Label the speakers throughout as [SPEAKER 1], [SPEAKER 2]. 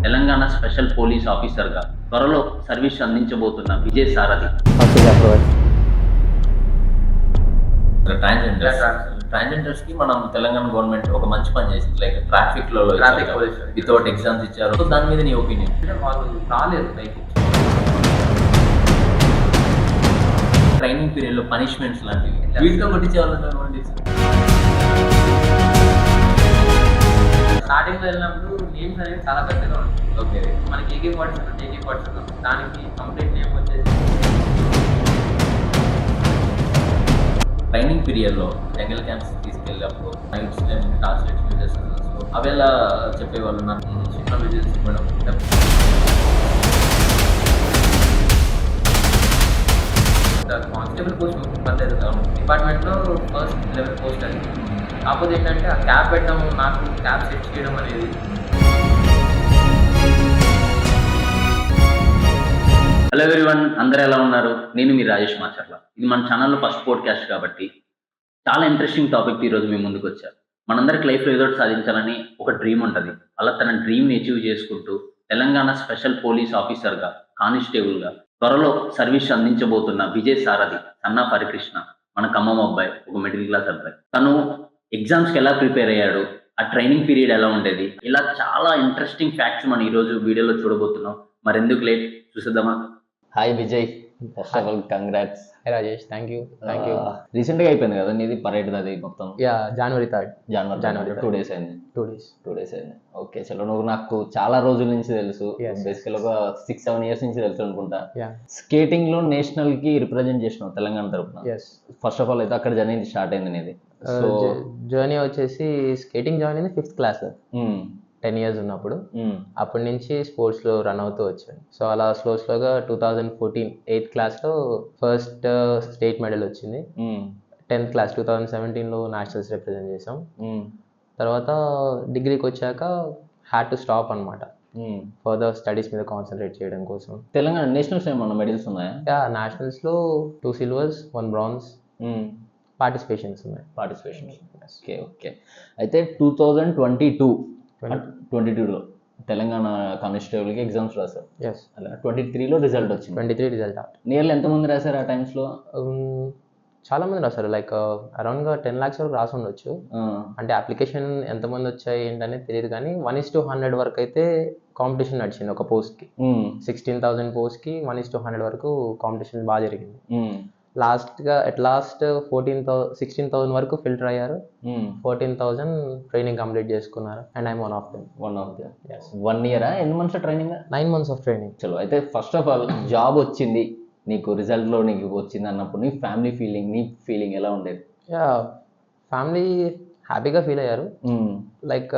[SPEAKER 1] Telangana special police ఆఫీసర్గా త్వరలో service అందించబోతున్న Vijay సారథి. Transgenders కి మనం తెలంగాణ గవర్నమెంట్ ఒక మంచి పని చేసింది, like traffic police without exams ఇచ్చారు. సో దాని మీద నీ ఒపీనియన్?
[SPEAKER 2] వాళ్ళు రాలేదు, లైక్
[SPEAKER 1] ట్రైనింగ్ పీరియడ్ లో పనిష్మెంట్స్ లాంటివి వీటితో కొట్టించేవాళ్ళు.
[SPEAKER 2] స్టార్టింగ్ లో వెళ్ళినప్పుడు నేమ్స్ అనేది చాలా పెద్దగా ఉంటుంది.
[SPEAKER 1] ఓకే,
[SPEAKER 2] మనకి AK-47 దానికి కంప్లీట్ నేమ్ వచ్చేసి
[SPEAKER 1] ట్రైనింగ్ పీరియడ్ లో జంగల్ క్యాంప్స్ తీసుకెళ్ళినప్పుడు నైట్స్ ట్రాన్స్లేట్స్ యూజ్ చేస్తారు. అవి ఎలా చెప్పేవాళ్ళు? నాకు చిన్న విజువల్స్ ఇవ్వడం,
[SPEAKER 2] కానిస్టేబుల్ పోస్ట్ పర్లేదు డిపార్ట్మెంట్లో ఫస్ట్ లెవెల్ పోస్ట్ అది. కాకపోతే ఏంటంటే ఆ క్యాప్ పెట్టడం, నాకు క్యాప్ సెట్ చేయడం అనేది.
[SPEAKER 1] హలో ఎవ్రీవన్, అందరూ ఎలా ఉన్నారు? నేను మీ రాజేష్ మాచర్ల. ఇది మన ఛానల్లో ఫస్ట్ పోడ్కాస్ట్ కాబట్టి చాలా ఇంట్రెస్టింగ్ టాపిక్ ఈరోజు మీ ముందుకు వచ్చారు. మనందరికి లైఫ్లో ఏదో ఒకటి సాధించాలని ఒక డ్రీమ్ ఉంటుంది. అలా తన డ్రీమ్ని అచీవ్ చేసుకుంటూ తెలంగాణ స్పెషల్ పోలీస్ ఆఫీసర్గా, కానిస్టేబుల్గా త్వరలో సర్వీస్ అందించబోతున్న విజయ్ సారథి, సన్నా హరికృష్ణ, మన ఖమ్మం అబ్బాయి, ఒక మిడిల్ క్లాస్ అబ్బాయి. తను ఎగ్జామ్స్కి ఎలా ప్రిపేర్ అయ్యాడు, ఆ ట్రైనింగ్ పీరియడ్ ఎలా ఉండేది, ఇలా చాలా ఇంట్రెస్టింగ్ ఫ్యాక్ట్స్ మనం ఈరోజు వీడియోలో చూడబోతున్నాం. మరెందుకు లేట్, చూసేద్దామా? Hi Vijay, first of all congrats.
[SPEAKER 2] High Rajesh, thank you.
[SPEAKER 1] రీసెంట్గా అయిపోయింది కదా నీది పరేడ్, అది మొత్తం
[SPEAKER 2] January 3rd.
[SPEAKER 1] జనవరి 2 days అయింది.
[SPEAKER 2] 2 days.
[SPEAKER 1] అయింది. ఓకే, చలో. నువ్వు నాకు చాలా రోజుల నుంచి తెలుసు, బేసికల్ ఒక 6-7 years నుంచి తెలుసు అనుకుంటా. స్కేటింగ్ లో నేషనల్ కి రిప్రజెంట్ చేసినావు తెలంగాణ తరపున. ఫస్ట్ ఆఫ్ ఆల్ అయితే అక్కడ జర్నీ స్టార్ట్ అయింది నీది. సో
[SPEAKER 2] జర్నీ వచ్చేసి స్కేటింగ్ జాయిన్ అయింది 5th class, 10 years ఉన్నప్పుడు. అప్పటి నుంచి స్పోర్ట్స్ లో రన్ అవుతూ వచ్చాను. సో అలా స్లోగా 2014 8th class లో ఫస్ట్ స్టేట్ మెడల్ వచ్చింది. 10th class 2017 లో నేషనల్స్ రిప్రజెంట్ చేసాం. తర్వాత డిగ్రీకి వచ్చాక హ్యాడ్ టు స్టాప్ అనమాట, ఫర్దర్ స్టడీస్ మీద కాన్సన్ట్రేట్ చేయడం కోసం.
[SPEAKER 1] తెలంగాణ నేషనల్స్ ఏమన్నా మెడల్స్ ఉన్నాయా?
[SPEAKER 2] నేషనల్స్ లో 2 silvers 1 bronze పార్టిసిపేషన్స్ ఉన్నాయి.
[SPEAKER 1] ఓకే. అయితే 2022లో తెలంగాణ కానిస్టేబుల్కి ఎగ్జామ్స్ రాశారు. అలా 23లో రిజల్ట్ వచ్చింది.
[SPEAKER 2] 23 రిజల్ట్.
[SPEAKER 1] నియర్లీ ఎంతమంది రాశారు ఆ టైమ్స్లో?
[SPEAKER 2] చాలా మంది రాశారు, లైక్ అరౌండ్గా 10 lakhs వరకు రాసి ఉండొచ్చు. అంటే అప్లికేషన్ ఎంతమంది వచ్చాయి ఏంటనేది తెలియదు, కానీ 1:100 వరకు అయితే కాంపిటీషన్ నడిచింది ఒక పోస్ట్కి. 16,000 పోస్ట్కి 1:100 వరకు కాంపిటీషన్ బాగా జరిగింది. లాస్ట్ 16,000 వరకు ఫిల్టర్ అయ్యారు. 14,000 ట్రైనింగ్ కంప్లీట్ చేసుకున్నారు. And I'm one of them.
[SPEAKER 1] 1 year ఎన్ని months training?
[SPEAKER 2] 9 months of training.
[SPEAKER 1] చలో, అయితే ఫస్ట్ ఆఫ్ ఆల్ జాబ్ వచ్చింది నీకు, రిజల్ట్లో నీకు వచ్చింది అన్నప్పుడు నీ ఫ్యామిలీ ఫీలింగ్, నీ ఫీలింగ్ ఎలా ఉండేది?
[SPEAKER 2] ఫ్యామిలీ హ్యాపీగా ఫీల్ అయ్యారు. లైక్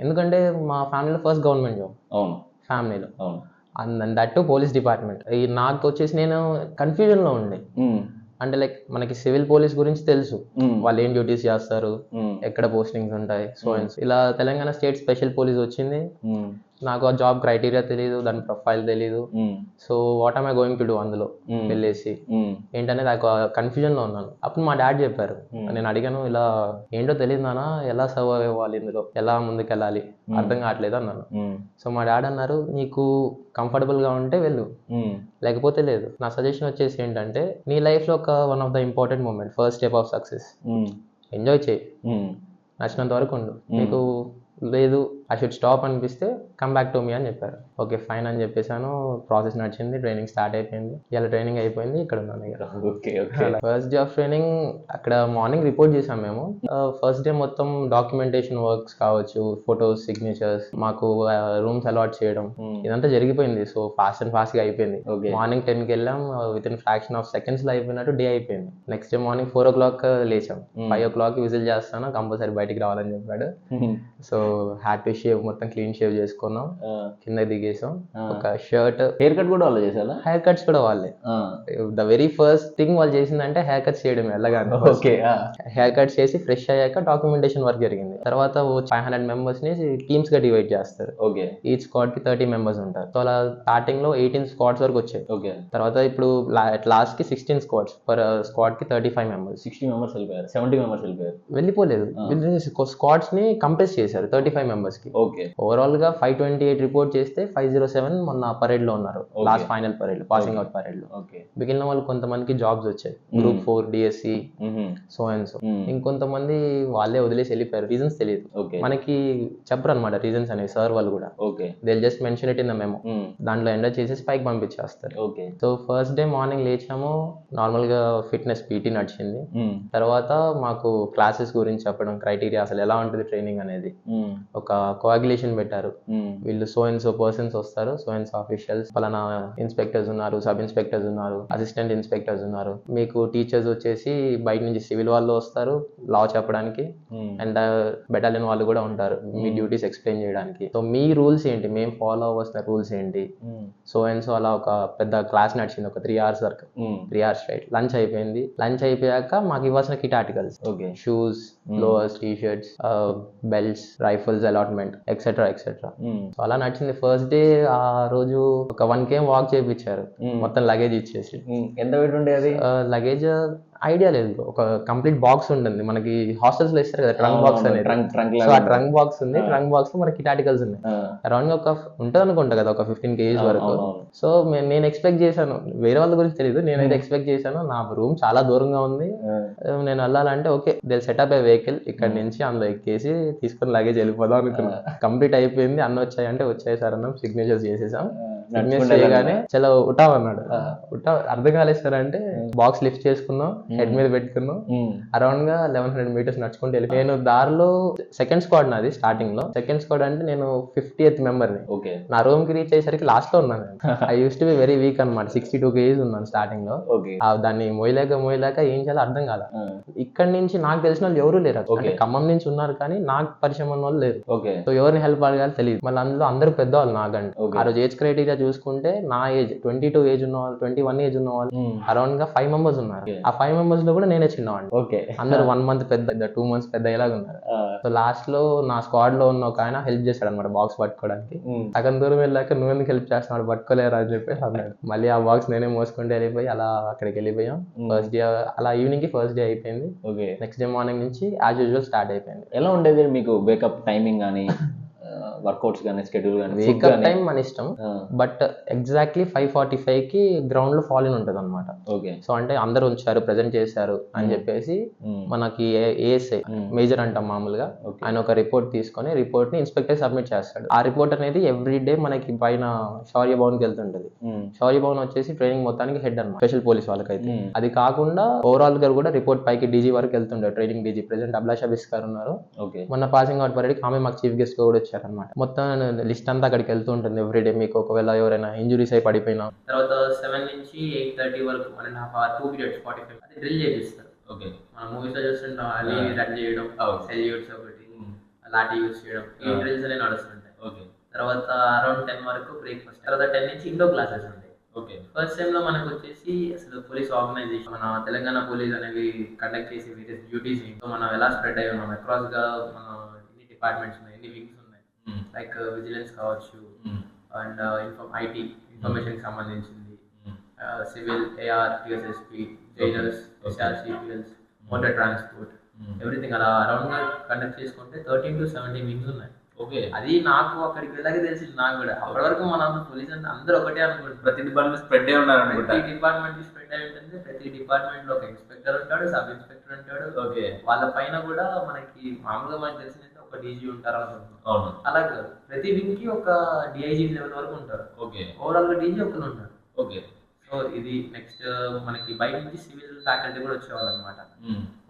[SPEAKER 2] ఎందుకంటే మా ఫ్యామిలీలో ఫస్ట్ గవర్నమెంట్ జాబ్.
[SPEAKER 1] అవును,
[SPEAKER 2] ఫ్యామిలీలో. అవును. And that to police department. నాకు వచ్చేసి నేను కన్ఫ్యూజన్లో ఉండే. అంటే లైక్ మనకి సివిల్ పోలీస్ గురించి తెలుసు, వాళ్ళు ఏం డ్యూటీస్ చేస్తారు, ఎక్కడ పోస్టింగ్స్ ఉంటాయి, సో ఇలా తెలంగాణ స్టేట్ స్పెషల్ పోలీస్ వచ్చింది. నాకు ఆ జాబ్ క్రైటీరియా తెలియదు, దాని ప్రొఫైల్ తెలియదు. So what am I going to do అందులో వెళ్ళేసి ఏంటనేది నాకు కన్ఫ్యూజన్ లో ఉన్నాను. అప్పుడు మా డాడీ చెప్పారు, నేను అడిగాను, ఇలా ఏంటో తెలియదు నాన్న, ఎలా సర్వైవ్ అవ్వాలి ఇందులో, ఎలా ముందుకు వెళ్ళాలి అర్థం కావట్లేదు అన్నాను. సో మా డాడీ అన్నారు, నీకు కంఫర్టబుల్ గా ఉంటే వెళ్ళు, లేకపోతే లేదు. నా సజెషన్ వచ్చేసి ఏంటంటే, నీ లైఫ్ లో ఒక one of the important moment, first step of success, enjoy చేయి, నచ్చినంత వరకు ఉండు. నీకు లేదు ఐ షుడ్ స్టాప్ అనిపిస్తే కమ్ బ్యాక్ టు మీ అని చెప్పారు. ఓకే ఫైన్ అని చెప్పేసాను. ప్రాసెస్ నడిచింది, ట్రైనింగ్ స్టార్ట్ అయిపోయింది. ఇలా ట్రైనింగ్ అయిపోయింది, ఇక్కడ ఉన్నాను. ఫస్ట్ డే ఆఫ్ ట్రైనింగ్ అక్కడ మార్నింగ్ రిపోర్ట్ చేసాం మేము. ఫస్ట్ డే మొత్తం డాక్యుమెంటేషన్ వర్క్స్ కావచ్చు, ఫొటోస్, సిగ్నేచర్స్, మాకు రూమ్స్ అలాట్ చేయడం, ఇదంతా జరిగిపోయింది. సో ఫాస్ట్ గా అయిపోయింది. మార్నింగ్ 10కి వెళ్ళాం, with in fraction of seconds లో అయిపోయినట్టు డే అయిపోయింది. Next day morning 4 o'clock లేచాం. 5 o'clock whistle చేస్తాను, కంపల్సరీ బయటికి రావాలని చెప్పాడు. సో హ్యాడ్ టు షేవ్, మొత్తం క్లీన్ షేవ్ చేసుకున్నాం, కింద దిగేసాం. ఒక షర్ట్,
[SPEAKER 1] హెయిర్ కట్ కూడా వాళ్ళు చేశారా?
[SPEAKER 2] హెయిర్ కట్స్ కూడా వాళ్ళే. ద వెరీ ఫస్ట్ థింగ్ వాళ్ళు చేసిందంటే హెయిర్ కట్స్ చేయడం. వెళ్ళగానే హెయిర్ కట్స్ చేసి ఫ్రెష్ అయ్యాక డాక్యుమెంటేషన్ వర్క్ జరిగింది. తర్వాత 500 members ని టీమ్స్ గా డివైడ్ చేస్తారు. ఈచ్ స్క్వాడ్ కి 30 members ఉంటారు. సో అలా స్టార్టింగ్ లో 18 squads వరకు వచ్చాయి. తర్వాత ఇప్పుడు లాస్ట్ కి 16 squads, పర్ స్క్వాడ్ కి 35 members.
[SPEAKER 1] 60 members వెళ్ళిపోయారు, 70 members వెళ్ళిపోయారు.
[SPEAKER 2] వెళ్ళిపోలేదు, స్క్వాడ్స్ ని కంప్రెస్ చేశారు 35 members కి.
[SPEAKER 3] ఓకే
[SPEAKER 2] ఓవరాల్ గా 528 రిపోర్ట్ చేస్తే 507 మొన్న పరేడ్ లో ఉన్నారు, last final parade passing out parade లో.
[SPEAKER 3] ఓకే
[SPEAKER 2] మిగిలిన వాళ్ళు కొంతమందికి జాబ్స్ వచ్చాయి, group 4 DSC so and so. ఇంకొంతమంది వాళ్ళే వదిలేసి వెళ్ళిపోయారు, రీజన్స్ తెలియదు
[SPEAKER 3] ఓకే
[SPEAKER 2] మనకి, చెప్పరు అనమాట రీజన్స్ అనేవి సార్ వాళ్ళు కూడా.
[SPEAKER 3] Okay
[SPEAKER 2] they just mention it in the memo, దాంట్లో ఎంటర్ చేసేసి పైకి పంపించేస్తారు.
[SPEAKER 3] Okay
[SPEAKER 2] so first day morning లేచాము, నార్మల్ గా ఫిట్నెస్ పీటీ నడిచింది. తర్వాత మాకు క్లాసెస్ గురించి చెప్పడం, క్రైటీరియా అసలు ఎలా ఉంటుంది ట్రైనింగ్ అనేది, ఒక కోఆగ్యులేషన్ పెట్టారు. వీళ్ళు సో అండ్ సో పర్సన్స్ వస్తారు, సో అండ్ సో ఆఫీషియల్స్, పలానా ఇన్స్పెక్టర్స్ ఉన్నారు, సబ్ ఇన్స్పెక్టర్స్ ఉన్నారు, అసిస్టెంట్ ఇన్స్పెక్టర్స్ ఉన్నారు, మీకు టీచర్స్ వచ్చేసి బయట నుంచి సివిల్ వాళ్ళు వస్తారు లా చెప్పడానికి, అండ్ బెటాలియన్ వాళ్ళు కూడా ఉంటారు మీ డ్యూటీస్ ఎక్స్ప్లెయిన్ చేయడానికి. సో మీ రూల్స్ ఏంటి, మేము ఫాలో అవ్వాల్సిన రూల్స్ ఏంటి, సో అండ్ సో. అలా ఒక పెద్ద క్లాస్ నడిచింది, ఒక 3 hours వరకు, 3 hours స్ట్రైట్. లంచ్ అయిపోయింది, లంచ్ అయిపోయాక మాకు ఇవ్వాల్సిన kit articles, shoes, lowers, T shirts, belts, rifles allotment etcetera etcetera. So అలా నడిచింది ఫస్ట్ డే. ఆ రోజు ఒక 1 km వాక్ చేయించారు, మొత్తం లగేజ్ ఇచ్చేసి.
[SPEAKER 3] ఎంత వెయిట్ ఉండే అది?
[SPEAKER 2] లగేజ్ ఐడియా లేదు, ఒక కంప్లీట్ బాక్స్ ఉంటుంది మనకి హాస్టల్స్ లో ఇస్తారు కదా, ట్రంక్ బాక్స్ అనేది. సో ఆ ట్రంక్ బాక్స్ ఉంది, ట్రంక్ బాక్స్ లో మనకి కిట్ ఆర్టికల్స్ ఉన్నాయి. అరౌండ్ గా ఒక ఉంటుంది అనుకుంటా కదా, ఒక 15 kgs వరకు. సో నేను ఎక్స్పెక్ట్ చేశాను, వేరే వాళ్ళ గురించి తెలియదు, నేనైతే ఎక్స్పెక్ట్ చేశాను నా రూమ్ చాలా దూరంగా ఉంది, నేను వెళ్ళాలంటే okay they setup A vehicle, ఇక్కడ నుంచి అందులో ఎక్కేసి తీసుకొని లగేజ్ వెళ్ళిపోదాం అనుకున్నా. కంప్లీట్ అయిపోయింది, అన్న వచ్చాయంటే వచ్చాయి సార్ అన్నాం, సిగ్నేచర్స్ చేసేసాం. సిగ్నేచర్ చేయగానే చాలా ఉటావ్ అన్నాడు. ఉటావ్ అర్థం కాలేదు సార్ అంటే, బాక్స్ లిఫ్ట్ చేసుకున్నాం, హెడ్ మీద పెట్టుకున్నాం, అరౌండ్ గా 1100 meters నడుచుకుంటూ వెళ్ళి. నేను దారిలో సెకండ్ స్క్వాడ్ నాది, స్టార్టింగ్ లో సెకండ్ స్క్వాడ్ అంటే నేను 50th మెంబర్ ని. నా రూమ్ కి రీచ్ అయ్యేసరికి లాస్ట్ లో ఉన్నాను. I use to be very weak అనమాట, 62 kgs ఉన్నాను స్టార్టింగ్ లో. దాన్ని మోయలేక ఏం చేయాలో అర్థం కాదు. ఇక్కడ నుంచి నాకు తెలిసిన వాళ్ళు ఎవరు లేరు, అంటే ఖమ్మం నుంచి ఉన్నారు కానీ నాకు పరిచయం ఉన్న వాళ్ళు లేరు. సో ఎవరిని హెల్ప్ అడగాలి తెలియదు. మళ్ళీ అందులో అందరూ పెద్దవాళ్ళు నాకంటే. ఆ రోజు ఏజ్ క్రైటీరియా చూసుకుంటే నా ఏజ్ 22 ఏజ్ ఉన్న వాళ్ళు, 21 ఏజ్ ఉన్న వాళ్ళు అరౌండ్ గా 5 members ఉన్నారు. ఆ 5 members లో కూడా నేనే చిన్నవాడిని. అందరూ 1 month పెద్ద, 2 months పెద్ద ఇలాగ ఉన్నారు. సో లాస్ట్ లో నా స్క్వాడ్ లో ఉన్న ఒక ఆయన హెల్ప్ చేశాడు అనమాట బాక్స్ పట్టుకోవడానికి. సగం దూరం వెళ్ళాక నువ్వెందుకు హెల్ప్ చేస్తున్నాడు, పట్టుకోలేరా అని చెప్పేసి అన్నాడు. మళ్ళీ ఆ బాక్స్ నేనే మోసుకుంటూ వెళ్ళిపోయి అలా అక్కడికి వెళ్ళిపోయాం. ఫస్ట్ డే అలా ఈవినింగ్ కి ఫస్ట్ డే అయిపోయింది. నెక్స్ట్ డే మార్నింగ్ నుంచి యాజ్ యూజువల్ స్టార్ట్ అయిపోయింది.
[SPEAKER 3] ఎలా ఉండేది మీకు వేకప్ టైమింగ్ కానీ, వర్కౌట్స్ కానీ, షెడ్యూల్ కానీ?
[SPEAKER 2] వేకప్ టైం మన ఇష్టం, బట్ ఎగ్జాక్ట్లీ 5:45 కి గ్రౌండ్ లో ఫాల్ ఇన్ ఉంటుంది అనమాట. సో అంటే అందరూ ఉంచారు, ప్రెజెంట్ చేశారు అని చెప్పేసి మనకి ఏఎస్ఐ, మేజర్ అంటాం మామూలుగా, ఆయన ఒక రిపోర్ట్ తీసుకొని రిపోర్ట్ ని ఇన్స్పెక్టర్ సబ్మిట్ చేస్తాడు. ఆ రిపోర్ట్ అనేది ఎవ్రీ డే మనకి పైన శౌర్య భవన్ కి వెళ్తుంటది. శౌర్య భవన్ వచ్చేసి ట్రైనింగ్ మొత్తానికి హెడ్ అనమాట, స్పెషల్ పోలీస్ వాళ్ళకైతే. అది కాకుండా ఓవరాల్ గా కూడా రిపోర్ట్ పైకి డీజీ వరకు వెళ్తుంటారు, ట్రైనింగ్ డీజీ. ప్రెసెంట్ అభిలాష బిస్కర్ ఉన్నారు, మొన్న పాసింగ్ అవుట్ పరేడ్ ఆమె మాకు చీఫ్ గెస్ట్ గా కూడా వచ్చారనమాట. మొత్తం లిస్ట్ అంతా అక్కడికి వెళ్తూ ఉంటుంది ఎవ్రీడే. మీకు ఒకవేళ ఎవరైనా ఇంజురీస్ అయి పడిపోయినా, తర్వాత 7 నుంచి 8:30 వరకు 1.5 hour 2 periods 45 అది డ్రిల్ చేపిస్తారు. మనం మూవీస్ లో చూస్తుంటాం, అది రన్ చేయడం, సెల్యూట్స్ ఒకటి, లాఠీ యూస్ చేయడం, ఈ డ్రిల్స్ అనేవి నడుస్తుంటాయి. తర్వాత అరౌండ్ 10 వరకు బ్రేక్ఫాస్ట్, తర్వాత 10 నుంచి ఇండో క్లాసెస్ ఉంటాయి. ఫస్ట్ టైం లో మనకు వచ్చేసి అసలు పోలీస్ ఆర్గనైజేషన్, మన తెలంగాణ పోలీస్ అనేవి కండక్ట్ చేసే వేరియస్ డ్యూటీస్, మనం ఎలా స్ప్రెడ్ అయి ఉన్నాం అక్రాస్ గా, మన ఎన్ని డిపార్ట్మెంట్స్ ఉన్నాయి, ఎన్ని వింగ్స్ ఉన్నాయి, లైక్ విజిలెన్స్ కావచ్చు, అండ్ ఐటీ ఇన్ఫర్మేషన్ కి సంబంధించింది, civil, AR, TSSP, jailers, SRCPLs, motor transport, everything అలా అరౌండ్ గా కండక్ట్ చేసుకుంటే 13 to 17 వింగ్స్ ఉన్నాయి. అది నాకు అక్కడికి వెళ్ళాక తెలిసింది. నాకు కూడా అప్పటి వరకు మన పోలీస్ అంటే అందరూ ఒకటే అనుకుంటారు, ప్రతి డిపార్ట్మెంట్ స్ప్రెడ్ అయి ఉన్నారు, ప్రతి డిపార్ట్మెంట్ స్ప్రెడ్ అయి ఉంటుంది. ప్రతి డిపార్ట్మెంట్ లో ఒక ఇన్స్పెక్టర్ ఉంటాడు, సబ్ ఇన్స్పెక్టర్ ఉంటాడు. వాళ్ళ పైన కూడా మనకి మామూలుగా మనకి తెలిసిందంటే ఒక డీజీ ఉంటారు అనుకుంటున్నాం. అలా కాదు, ప్రతి వింగ్ కి ఒక డిఐజీ లెవెల్ వరకు ఉంటారు. ఓవరాల్ గా డీజీ ఒకరు ఉంటారు. సో ఇది నెక్స్ట్ మనకి బయట నుంచి సివిల్ ఫ్యాకల్టీ కూడా వచ్చేవాళ్ళు అనమాట.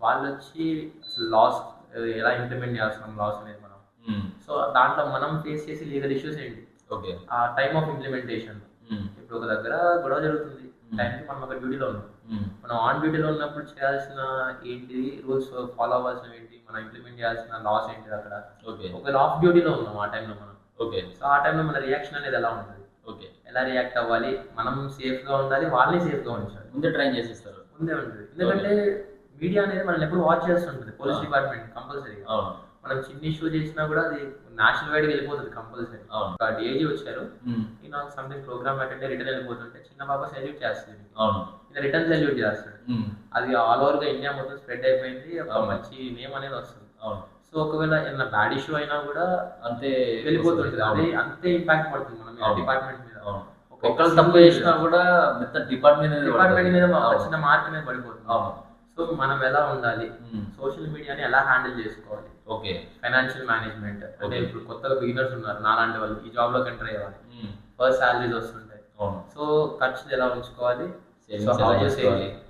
[SPEAKER 2] వాళ్ళు వచ్చి అసలు లాస్ ఎలా ఇంప్లిమెంట్ చేస్తున్నాం లాస్ అనేది మనం, సో దాంట్లో మనం ఫేస్ చేసి లీగల్ ఇష్యూస్ ఏంటి, ఆ టైమ్ ఆఫ్ ఇంప్లిమెంటేషన్. ఇప్పుడు ఒక దగ్గర గొడవ జరుగుతుంది, టైంకి మనం ఒక డ్యూటీలో ఉన్నాం, మనం ఆన్ డ్యూటీలో ఉన్నప్పుడు చేయాల్సిన ఏంటి, రూల్స్ ఫాలో అవ్వాల్సిన ఏంటి, మనం ఇంప్లిమెంట్ చేయాల్సిన లాస్ ఏంటి అక్కడ. ఒకవేళ ఆఫ్ డ్యూటీలో ఉన్నాం ఆ టైంలో మనం, సో ఆ టైంలో మన రియాక్షన్ అనేది ఎలా ఉంటుంది, ఎలా రియాక్ట్ అవ్వాలి, మనం సేఫ్ గా ఉండాలి, వాళ్ళని సేఫ్ గా ఉంచాలి. ముందే ట్రైన్ చేసేస్తారు, ముందే ఉంటుంది. ఎందుకంటే మీడియా అనేది మనల్ని ఎప్పుడు వాచ్ చేస్తుంటుంది, పోలీస్ డిపార్ట్మెంట్ కంపల్సరీగా. మనం చిన్న ఇష్యూ చేసినా కూడా అది నేషనల్ వైడ్ వెళ్ళిపోతుంది కంపల్సరీ. ఒక డిఐజీ వచ్చారు, ఈయన సంథింగ్ ప్రోగ్రామ్ అటెండ్ రిటర్న్ వెళ్ళిపోతుంటే చిన్న బాబా సెల్యూట్ చేస్తుంది, ఈయన రిటర్న్ సెల్యూట్ చేస్తాడు. అది ఆల్ ఓవర్ గా ఇండియా మొత్తం స్ప్రెడ్ అయిపోయింది, ఒక మంచి నేమ్ అనేది వస్తుంది. సో ఒకవేళ ఏమైనా బ్యాడ్ ఇష్యూ అయినా కూడా
[SPEAKER 1] అంతే
[SPEAKER 2] వెళ్ళిపోతుంది,
[SPEAKER 1] అవును.
[SPEAKER 2] అదే అంతే ఇంపాక్ట్ పడుతుంది మన మీద,
[SPEAKER 1] అవును.
[SPEAKER 2] డిపార్ట్మెంట్ మీద.
[SPEAKER 1] అవును.
[SPEAKER 2] ఒక
[SPEAKER 1] ఒక్కళ్ళు తప్పు చేసినా కూడా మొత్తం డిపార్ట్మెంట్
[SPEAKER 2] మీద ఒక చిన్న మార్క్ అనేది పడిపోతుంది. సో మనం ఎలా ఉండాలి, సోషల్ మీడియాని ఎలా హ్యాండిల్ చేసుకోవాలి,
[SPEAKER 1] ఓకే,
[SPEAKER 2] ఫైనాన్షియల్ మేనేజ్మెంట్ అంటే ఇప్పుడు కొత్తగా బిగినర్స్ ఉన్నారు నాలాంటి వాళ్ళు, ఈ జాబ్ లోకి ఎంటర్ అయ్యేవాళ్ళు, ఫస్ట్ సాలరీస్ వస్తుంటాయి. సో ఖర్చులు ఎలా ఉంచుకోవాలి,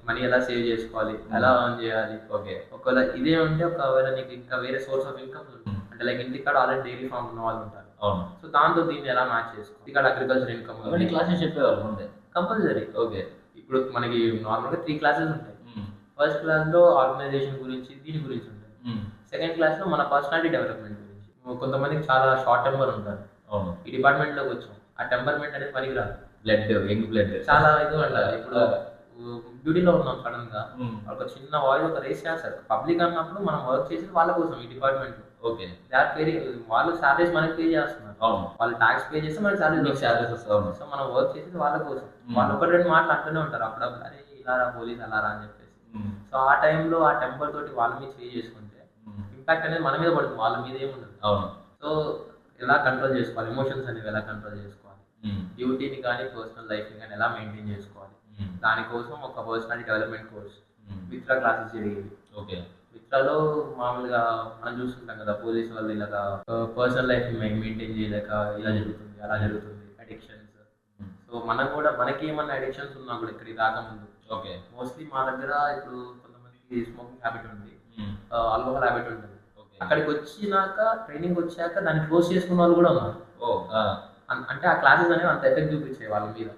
[SPEAKER 2] మనీ ఎలా సేవ్ చేసుకోవాలి, ఎలా ఎర్న్ చేయాలి.
[SPEAKER 1] ఓకే,
[SPEAKER 2] ఒకవేళ ఇదే ఉంటే ఒకవేళ నీకు ఇంకా వేరే సోర్స్ ఆఫ్ ఇన్కమ్ ఉంటుంది, అంటే లైక్ ఇంటికాడ ఆల్రెడీ డైరీ ఫార్మ్ ఉన్న వాళ్ళు ఉంటారు. సో దాంతో దీన్ని ఎలా మ్యాచ్ చేసుకోవాలి, ఇక్కడ అగ్రికల్చర్ ఇన్కమ్
[SPEAKER 1] క్లాసెస్ చెప్పేవాళ్ళు ముందే
[SPEAKER 2] కంపల్సరీ.
[SPEAKER 1] ఓకే,
[SPEAKER 2] ఇప్పుడు మనకి నార్మల్గా 3 క్లాసెస్ ఉంటాయి. ఫస్ట్ క్లాస్ లో ఆర్గనైజేషన్ గురించి దీని గురించి ఉంటుంది. సెకండ్ క్లాస్ లో మన పర్సనాలిటీ డెవలప్మెంట్ గురించి. కొంతమందికి చాలా షార్ట్ టెంపర్ ఉంటారు. ఈ డిపార్ట్మెంట్ లోకి వచ్చాం, ఆ టెంపర్మెంట్ అనేది పనికి రాదు.
[SPEAKER 1] యంగ్ బ్లడ్
[SPEAKER 2] చాలా ఇది ఉండాలి. ఇప్పుడు డ్యూటీలో ఉన్నాం, సడన్ గా ఒక చిన్న వాయిస్ ఒక రేస్ చేస్తారు పబ్లిక్ అన్నప్పుడు, మనం వర్క్ చేసేది వాళ్ళ కోసం ఈ డిపార్ట్మెంట్ లో.
[SPEAKER 1] ఓకే,
[SPEAKER 2] వాళ్ళు సాలరీస్ మనకి పే చేస్తున్నారు, వాళ్ళు ట్యాక్స్ పే చేస్తే మనకి సాలరీస్ వస్తాయి. సో మనం వర్క్ చేసేది వాళ్ళ కోసం. వాళ్ళు ఒకటి రెండు మాటలు అంటూనే ఉంటారు అప్పుడప్పుడు, అరే ఇలా పోలీస్ అలా అని చెప్పేసి. సో ఆ టైంలో ఆ టెంపర్ తోటి వాళ్ళ మీద పే చేసుకుంటే ఇంపాక్ట్ అనేది మన మీద పడుతుంది, వాళ్ళ మీద ఏముండదు. సో ఎలా కంట్రోల్ చేసుకోవాలి, ఎమోషన్స్ అనేవి ఎలా కంట్రోల్ చేసుకోవాలి, డ్యూటీని కానీ పర్సనల్ లైఫ్ని కానీ ఎలా మెయింటైన్ చేసుకోవాలి, దానికోసం ఒక పర్సనాలిటీ డెవలప్మెంట్ కోర్స్ విత్రా క్లాసెస్ జరిగేవి.
[SPEAKER 1] ఓకే,
[SPEAKER 2] విత్రాలో మామూలుగా మనం చూస్తుంటాం కదా, పోలీస్ వాళ్ళు ఇలాగా పర్సనల్ లైఫ్ మెయింటైన్ చేయలేక ఇలా జరుగుతుంది అలా జరుగుతుంది, అడిక్షన్స్. సో మనకి ఏమన్నా అడిక్షన్స్ ఉన్నా కూడా ఇక్కడికి రాకముందు, ఓకే, మోస్ట్లీ మా దగ్గర ఇప్పుడు కొంతమందికి స్మోకింగ్ హ్యాబిట్ ఉంది, ఆల్కహాల్ హ్యాబిట్ ఉంటుంది. అక్కడికి వచ్చినాక ట్రైనింగ్ వచ్చాక దాన్ని క్లోజ్ చేసుకున్న వాళ్ళు కూడా ఉన్నారు. అంటే ఆ క్లాసెస్ అనేవి అంత ఎఫెక్ట్ చూపించాయి వాళ్ళ మీద.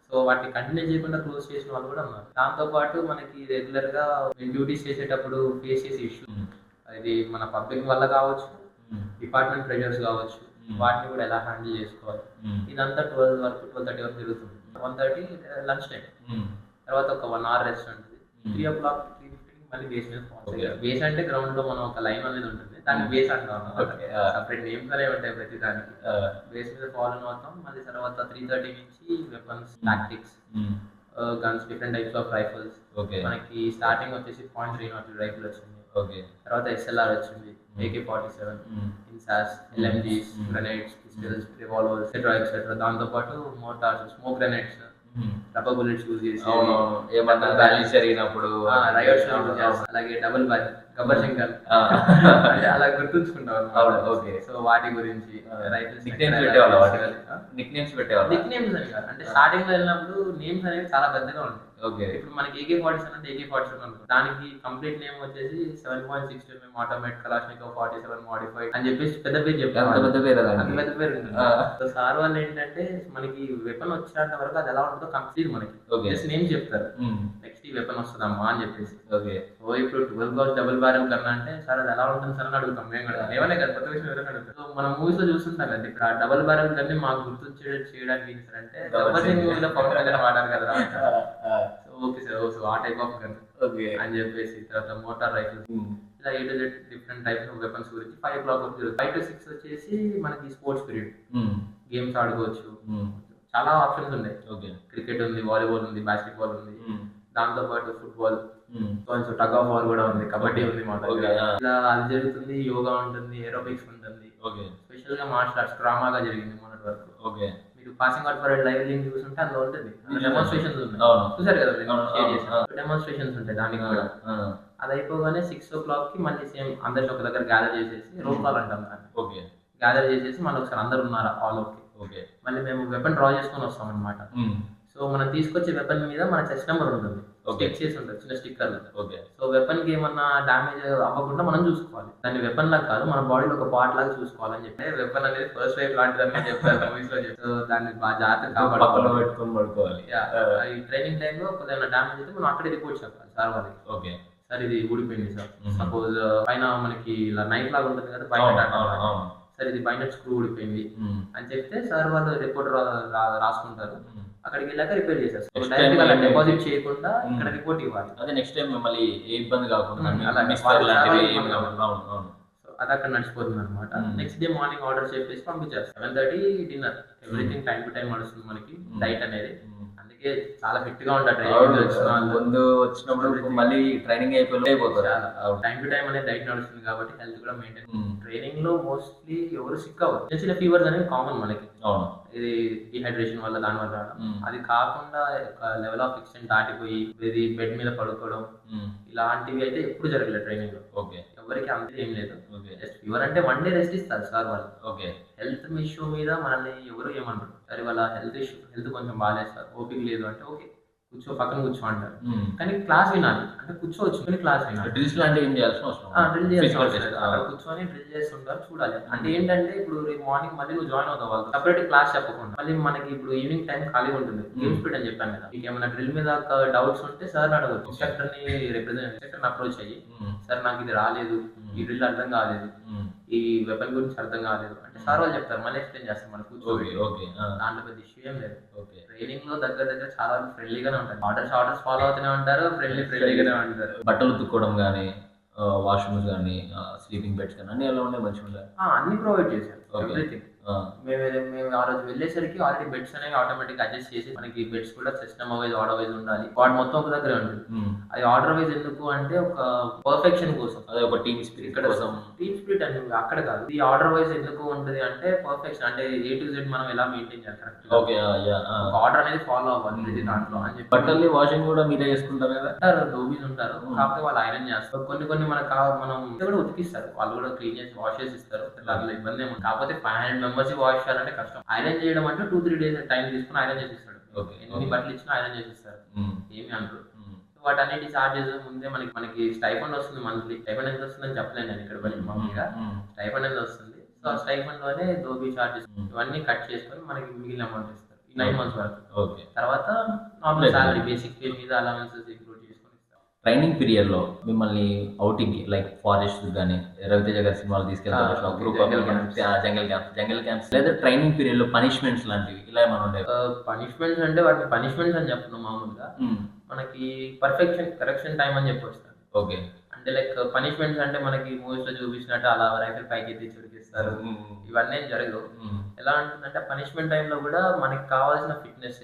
[SPEAKER 2] సో వాటిని కంటిన్యూ చేయకుండా క్లోజ్ చేసిన వాళ్ళు కూడా ఉన్నారు. దాంతో పాటు మనకి రెగ్యులర్ గా డ్యూటీస్ చేసేటప్పుడు ఫేస్ చేసే ఇష్యూ, అది మన పబ్లిక్ వల్ల కావచ్చు, డిపార్ట్మెంట్ ప్రెషర్స్ కావచ్చు, వాటిని కూడా ఎలా హ్యాండిల్ చేసుకోవాలి. ఇదంతా 12 వరకు 12:30 వరకు జరుగుతుంది. 1:30 లంచ్ టైం, తర్వాత ఒక 1 hour రెస్ట్ ఉంటుంది. 3 o'clock 3:15 మళ్ళీ బేస్ మీద ఫాలో. బేస్ అంటే గ్రౌండ్ లో మనం ఒక లైన్ అనేది ఉంటుంది, దాన్ని బేస్ అంటాం. సపరేట్ నేమ్స్ అనేవి ఉంటాయి ప్రతి దానికి. బేస్ మీద ఫాలో అవుతాం. మళ్ళీ తర్వాత 3:30 నుంచి weapons, tactics, guns, different types of rifles. మనకి స్టార్టింగ్ వచ్చేసి .302 రైఫిల్ వచ్చింది. తర్వాత SLR వచ్చింది, AK-47, INSAS, LMGs, grenades, pistols, revolvers, etcetera etcetera. దాంతో పాటు Motors, smoke grenades, rubber bullets use చేసి
[SPEAKER 1] ఏమన్నా బ్యాలెన్స్ జరిగినప్పుడు
[SPEAKER 2] అలాగే డబుల్ బ్యాగ్, గబ్బర్ శంకర్ అంటే అలా గుర్తుంచుకుంటాం. సో వాటి గురించి
[SPEAKER 1] నిక్ నేమ్స్ పెట్టేవాళ్ళు.
[SPEAKER 2] నిక్ నేమ్స్ అని కాదు, అంటే స్టార్టింగ్ లో వెళ్ళినప్పుడు నేమ్స్ అనేవి చాలా పెద్దగా ఉంటాయి. ఇప్పుడు మనకి AK-47 అంటే AK-47 అనుకో, దానికి కంప్లీట్ నేమ్ వచ్చేసి 7.62 mm ఆటోమేటిక్ కలాష్నికోవ్ 47 మోడిఫైడ్ అని చెప్పేసి పెద్ద పేరు చెప్పారు.
[SPEAKER 1] అంత పెద్ద పేరు
[SPEAKER 2] సో సార్ వాళ్ళు ఏంటంటే మనకి వెపన్ వచ్చేంత వరకు అది ఎలా ఉంటుందో కంప్లీట్ మనకి జస్ట్ నేమ్ చెప్తారు. నెక్స్ట్ ఈ వెపన్ వస్తుందమ్మా అని చెప్పేసి. సో ఇప్పుడు 12 gauge డబుల్ బ్యారెల్ గన్ అంటే సార్ అది ఎలా ఉంటుంది సార్ అని అడుగుతాం మేము కూడా. ఏమన్నా కదా కొత్త విషయం ఎవరైనా అడుగుతాం. సో మనం మూవీస్ లో చూస్తుంటాం కదా, ఇప్పుడు ఆ డబుల్ బ్యారెల్ గన్ ని మాకు గుర్తు చేయడానికి సార్ అంటే మూవీలో పవన్ కళ్యాణ్ వాడారు కదా. ఓకే సార్, సో ఆ టైప్ ఆఫ్ గన్ అని చెప్పేసి. తర్వాత మోటార్ రైఫిల్స్, ఇలా A to Z different types of weapons గురించి 5 o'clock వరకు. 5 to 6 వచ్చేసి మనకి స్పోర్ట్స్ పీరియడ్, గేమ్స్ ఆడుకోవచ్చు. చాలా ఆప్షన్స్ ఉన్నాయి. క్రికెట్ ఉంది, వాలీబాల్ ఉంది, బాస్కెట్బాల్ ఉంది, దాంతో పాటు ఫుట్బాల్, కొంచెం టగ్ ఆఫ్ వార్ కూడా ఉంది, కబడ్డీ ఉంది మా దగ్గర. ఇలా అది జరుగుతుంది. యోగా ఉంటుంది, ఏరోబిక్స్ ఉంటుంది. స్పెషల్ గా మార్షల్ ఆర్ట్స్ డ్రామాగా జరిగింది మొన్నటి వరకు. మీరు passing out for live link చూస్తుంటే అందులో ఉంటుంది, డెమోన్స్ట్రేషన్స్ ఉన్నాయి. చూసారు కదా, డెమోన్స్ట్రేషన్స్ ఉంటాయి దానికి కూడా. అది అయిపోగానే 6 o'clock కి మళ్ళీ సేమ్ అందరిని ఒక దగ్గర గ్యాదర్ చేసేసి రోల్ కాల్ అంటాం దాన్ని. గ్యాదర్ చేసేసి మళ్ళీ ఒకసారి అందరు ఉన్నారా ఆల్ ఓకే, మళ్ళీ మేము వెపన్ డ్రా చేసుకొని వస్తాం అనమాట. సో మనం తీసుకొచ్చే వెపన్ మీద మన చెస్ట్ నెంబర్ ఉంటుంది, స్టిక్ చేసి ఉంటుంది చిన్న స్టిక్కర్. సో వెపన్ కి ఏమన్నా డామేజ్ అవ్వకుండా మనం చూసుకోవాలి. దాన్ని వెపన్ లాగా కాదు, మన బాడీలో ఒక పార్ట్ లాగా చూసుకోవాలని చెప్పి వెపన్ అనేది ఫస్ట్ వైఫ్ లాంటిదని చెప్తారు మూవీస్ లో. సో దాన్ని బాగా జాగ్రత్తగా
[SPEAKER 1] పడుకోవాలి.
[SPEAKER 2] ఈ ట్రైనింగ్ టైంలో ఏమైనా డామేజ్ అయితే మనం అక్కడే రిపోర్ట్ చెప్పాలి సార్ వాళ్ళకి. సార్ ఇది ఊడిపోయింది సార్, సపోజ్ పైన మనకి ఇలా నైఫ్ లాగా ఉంటుంది కదా బైనట్, సార్ ఇది బైనట్ స్క్రూ ఊడిపోయింది అని చెప్తే సార్ వాళ్ళు రిపోర్ట్ రాసుకుంటారు. అక్కడికి వెళ్ళాక రిపేర్ చేస్తారు. డిపాజిట్ చేయకుండా ఇక్కడ రిపోర్ట్ ఇవ్వాలి.
[SPEAKER 1] అదే నెక్స్ట్ టైం మళ్ళీ ఏ ఇబ్బంది కాకుండా
[SPEAKER 2] అది అక్కడ నడిచిపోతుంది అనమాట. నెక్స్ట్ డే మార్నింగ్ ఆర్డర్ చెప్పేసి పంపించేస్తాం. 7:30 dinner, everything time to time నడుస్తుంది మనకి డైట్ అనేది. అందుకే చాలా ఫిట్ గా ఉంటారు
[SPEAKER 3] ముందు వచ్చినప్పుడు మళ్ళీ ట్రైనింగ్ అయిపోతారు.
[SPEAKER 2] టైం టు టైం అనేది డైట్ నడుస్తుంది కాబట్టి హెల్త్ కూడా మెయింటైన్. ట్రైనింగ్ లో మోస్ట్లీ ఎవరు సిక్ అవ్వరు. చిన్న చిన్న ఫీవర్స్ అనేవి కామన్ మనకి, ఇది డిహైడ్రేషన్ వల్ల దాని వల్ల. అది కాకుండా ఒక లెవెల్ ఆఫ్ ఎక్స్టెంట్ దాటిపోయి ఇది బెడ్ మీద పడుకోవడం ఇలాంటివి అయితే ఎప్పుడు జరగలేదు ట్రైనింగ్ లో. ఎవరికి అంతే ఏం లేదు. జస్ట్ ఫీవర్ అంటే 1 డే రెస్ట్ ఇస్తారు సార్ వాళ్ళు. హెల్త్ ఇష్యూ మీద మనల్ని ఎవరు ఏమంటారు, సరే వాళ్ళ హెల్త్ కొంచెం బాగాలేదు సార్, ఓపిక లేదు అంటే ఓకే కూర్చో, పక్కన కూర్చో అంటారు. కానీ క్లాస్ వినాలి అంటే కూర్చోవచ్చు, కానీ క్లాస్ వినాలి.
[SPEAKER 3] డ్రిల్స్ అంటే ఏం చేయాల్సిన అవసరం,
[SPEAKER 2] డ్రిల్ చేయాల్సిన అక్కడ కూర్చొని డ్రిల్ చేస్తుంటారు, చూడాలి. అంటే ఏంటంటే ఇప్పుడు రేపు మార్నింగ్ మళ్ళీ నువ్వు జాయిన్ అవుతావు వాళ్ళతో, సపరేట్ క్లాస్ చెప్పకుండా. మళ్ళీ మనకి ఇప్పుడు ఈవినింగ్ టైం ఖాళీ ఉంటుంది, గేమ్ స్పీడ్ అని చెప్పాను కదా. మీకు ఏమైనా డ్రిల్ మీద డౌట్స్ ఉంటే సార్ అడగదు. ఇన్స్ట్రక్టర్ ని రిప్రజెంట్ అప్రోచ్ అయ్యి, సార్ నాకు ఇది రాలేదు, ఈ డ్రిల్ అర్థం కాలేదు, ఈ వెపన్ గురించి అర్థం కాలేదు అంటే సార్ వాళ్ళు చెప్తారు, మళ్ళీ ఎక్స్ప్లెయిన్ చేస్తారు మనకు కూర్చోబెట్టి. దాంట్లో పెద్ద ఇష్యూ ఏం లేదు. ట్రైనింగ్ లో దగ్గర చాలా ఫ్రెండ్లీగానే ఉంటారు. ఆర్డర్స్ ఫాలో అవుతూనే ఉంటారు, ఫ్రెండ్లీగానే ఉంటారు.
[SPEAKER 3] బట్టలు ఉతుక్కోవడం కానీ, వాష్రూమ్స్ కానీ, స్లీపింగ్ బెడ్స్ కానీ అన్ని ఎలా ఉన్నాయి, మంచిగా ఉంటాయి.
[SPEAKER 2] అన్ని ప్రొవైడ్ చేశారు, ఎవ్రీథింగ్. మేము ఆ రోజు వెళ్ళేసరికి ఆల్రెడీ బెడ్స్ అనేవి ఆటోమేటిక్ అడ్జస్ట్ చేసి, మనకి బెడ్స్ కూడా సిస్టమ్ వైజ్ ఆర్డర్ వైజ్ ఉండాలి. వాడు మొత్తం ఒక దగ్గర ఉంటుంది. అది ఆర్డర్ వైజ్ ఎందుకు అంటే ఒక పర్ఫెక్షన్ కోసం, అదే ఒక టీమ్ స్పిరిట్ కోసం. టీమ్ స్పిరిట్ అని అక్కడ కాదు, ఈ ఆర్డర్ వైజ్ ఎందుకు ఉంటుంది అంటే పర్ఫెక్షన్, అంటే A to Z మనం ఎలా మెయింటైన్ చేయాలి కరెక్ట్. ఆర్డర్ అనేది ఫాలో అవ్వాలి ప్రతి దాంట్లో అని చెప్పి.
[SPEAKER 3] బట్టల్ని వాషింగ్ కూడా మీరే చేసుకుంటారు కదా.
[SPEAKER 2] డోబీస్ ఉంటారు, కాకపోతే వాళ్ళు ఐరన్ చేస్తారు. కొన్ని మనం కూడా ఉతికిస్తారు, వాళ్ళు కూడా క్లీన్ చేసి వాష్ చేసి ఇస్తారు. దాంట్లో ఇబ్బంది ఏమి. కాకపోతే 500 మెంబర్స్ వాష్ చేయాలంటే కష్టం. ఐరన్ చేయడం అంటే 2-3 days టైం తీసుకుని ఐరన్ చేసిస్తాడు. ఎన్ని బట్టలు ఇచ్చినా ఐరన్ చేసిస్తారు, ఏమి అంటారు. వాటన్నిటి చార్జెస్ ముందే మనకి స్టైఫండ్ వస్తుంది మంత్లీ. స్టైఫండ్ ఎంత వస్తుందని చెప్పలేను నేను ఇక్కడ వెళ్ళి, మామూలుగా స్టైఫండ్ ఎంత వస్తుంది. సో ఆ స్టైఫండ్ లోనే దోబీ చార్జెస్ ఇవన్నీ కట్ చేసుకొని మనకి మిగిలిన అమౌంట్ ఇస్తారు ఈ 9 months వరకు. తర్వాత నార్మల్ సాలరీ, బేసిక్ పే మీద అలవెన్సెస్ ఇంక్లూడ్ చేసుకొని ఇస్తారు.
[SPEAKER 3] ట్రైనింగ్ పీరియడ్ లో మిమ్మల్ని అవుటింగ్ లైక్ ఫారెస్ట్ కానీ, రవితేజ గారి సినిమాలు తీసుకెళ్తారు, గ్రూప్ జంగల్ క్యాంప్స్, లేదా ట్రైనింగ్ పీరియడ్ లో పనిష్మెంట్స్ లాంటివి ఇలా ఏమైనా ఉండేవి?
[SPEAKER 2] పనిష్మెంట్స్ అంటే వాటిని పనిష్మెంట్స్ అని చెప్పను, మామూలుగా మనకి కరెక్షన్ టైం అని చెప్పొచ్చు. అంటే లైక్ పనిష్మెంట్స్ అంటే మనకి మూవీస్ లో చూపించినట్టు అలా రైఫిల్ పైకి ఎత్తి చురికిస్తారు, ఇవన్నీ జరగవు. ఎలా ఉంటుందంటే పనిష్మెంట్ టైంలో కూడా మనకి కావాల్సిన ఫిట్నెస్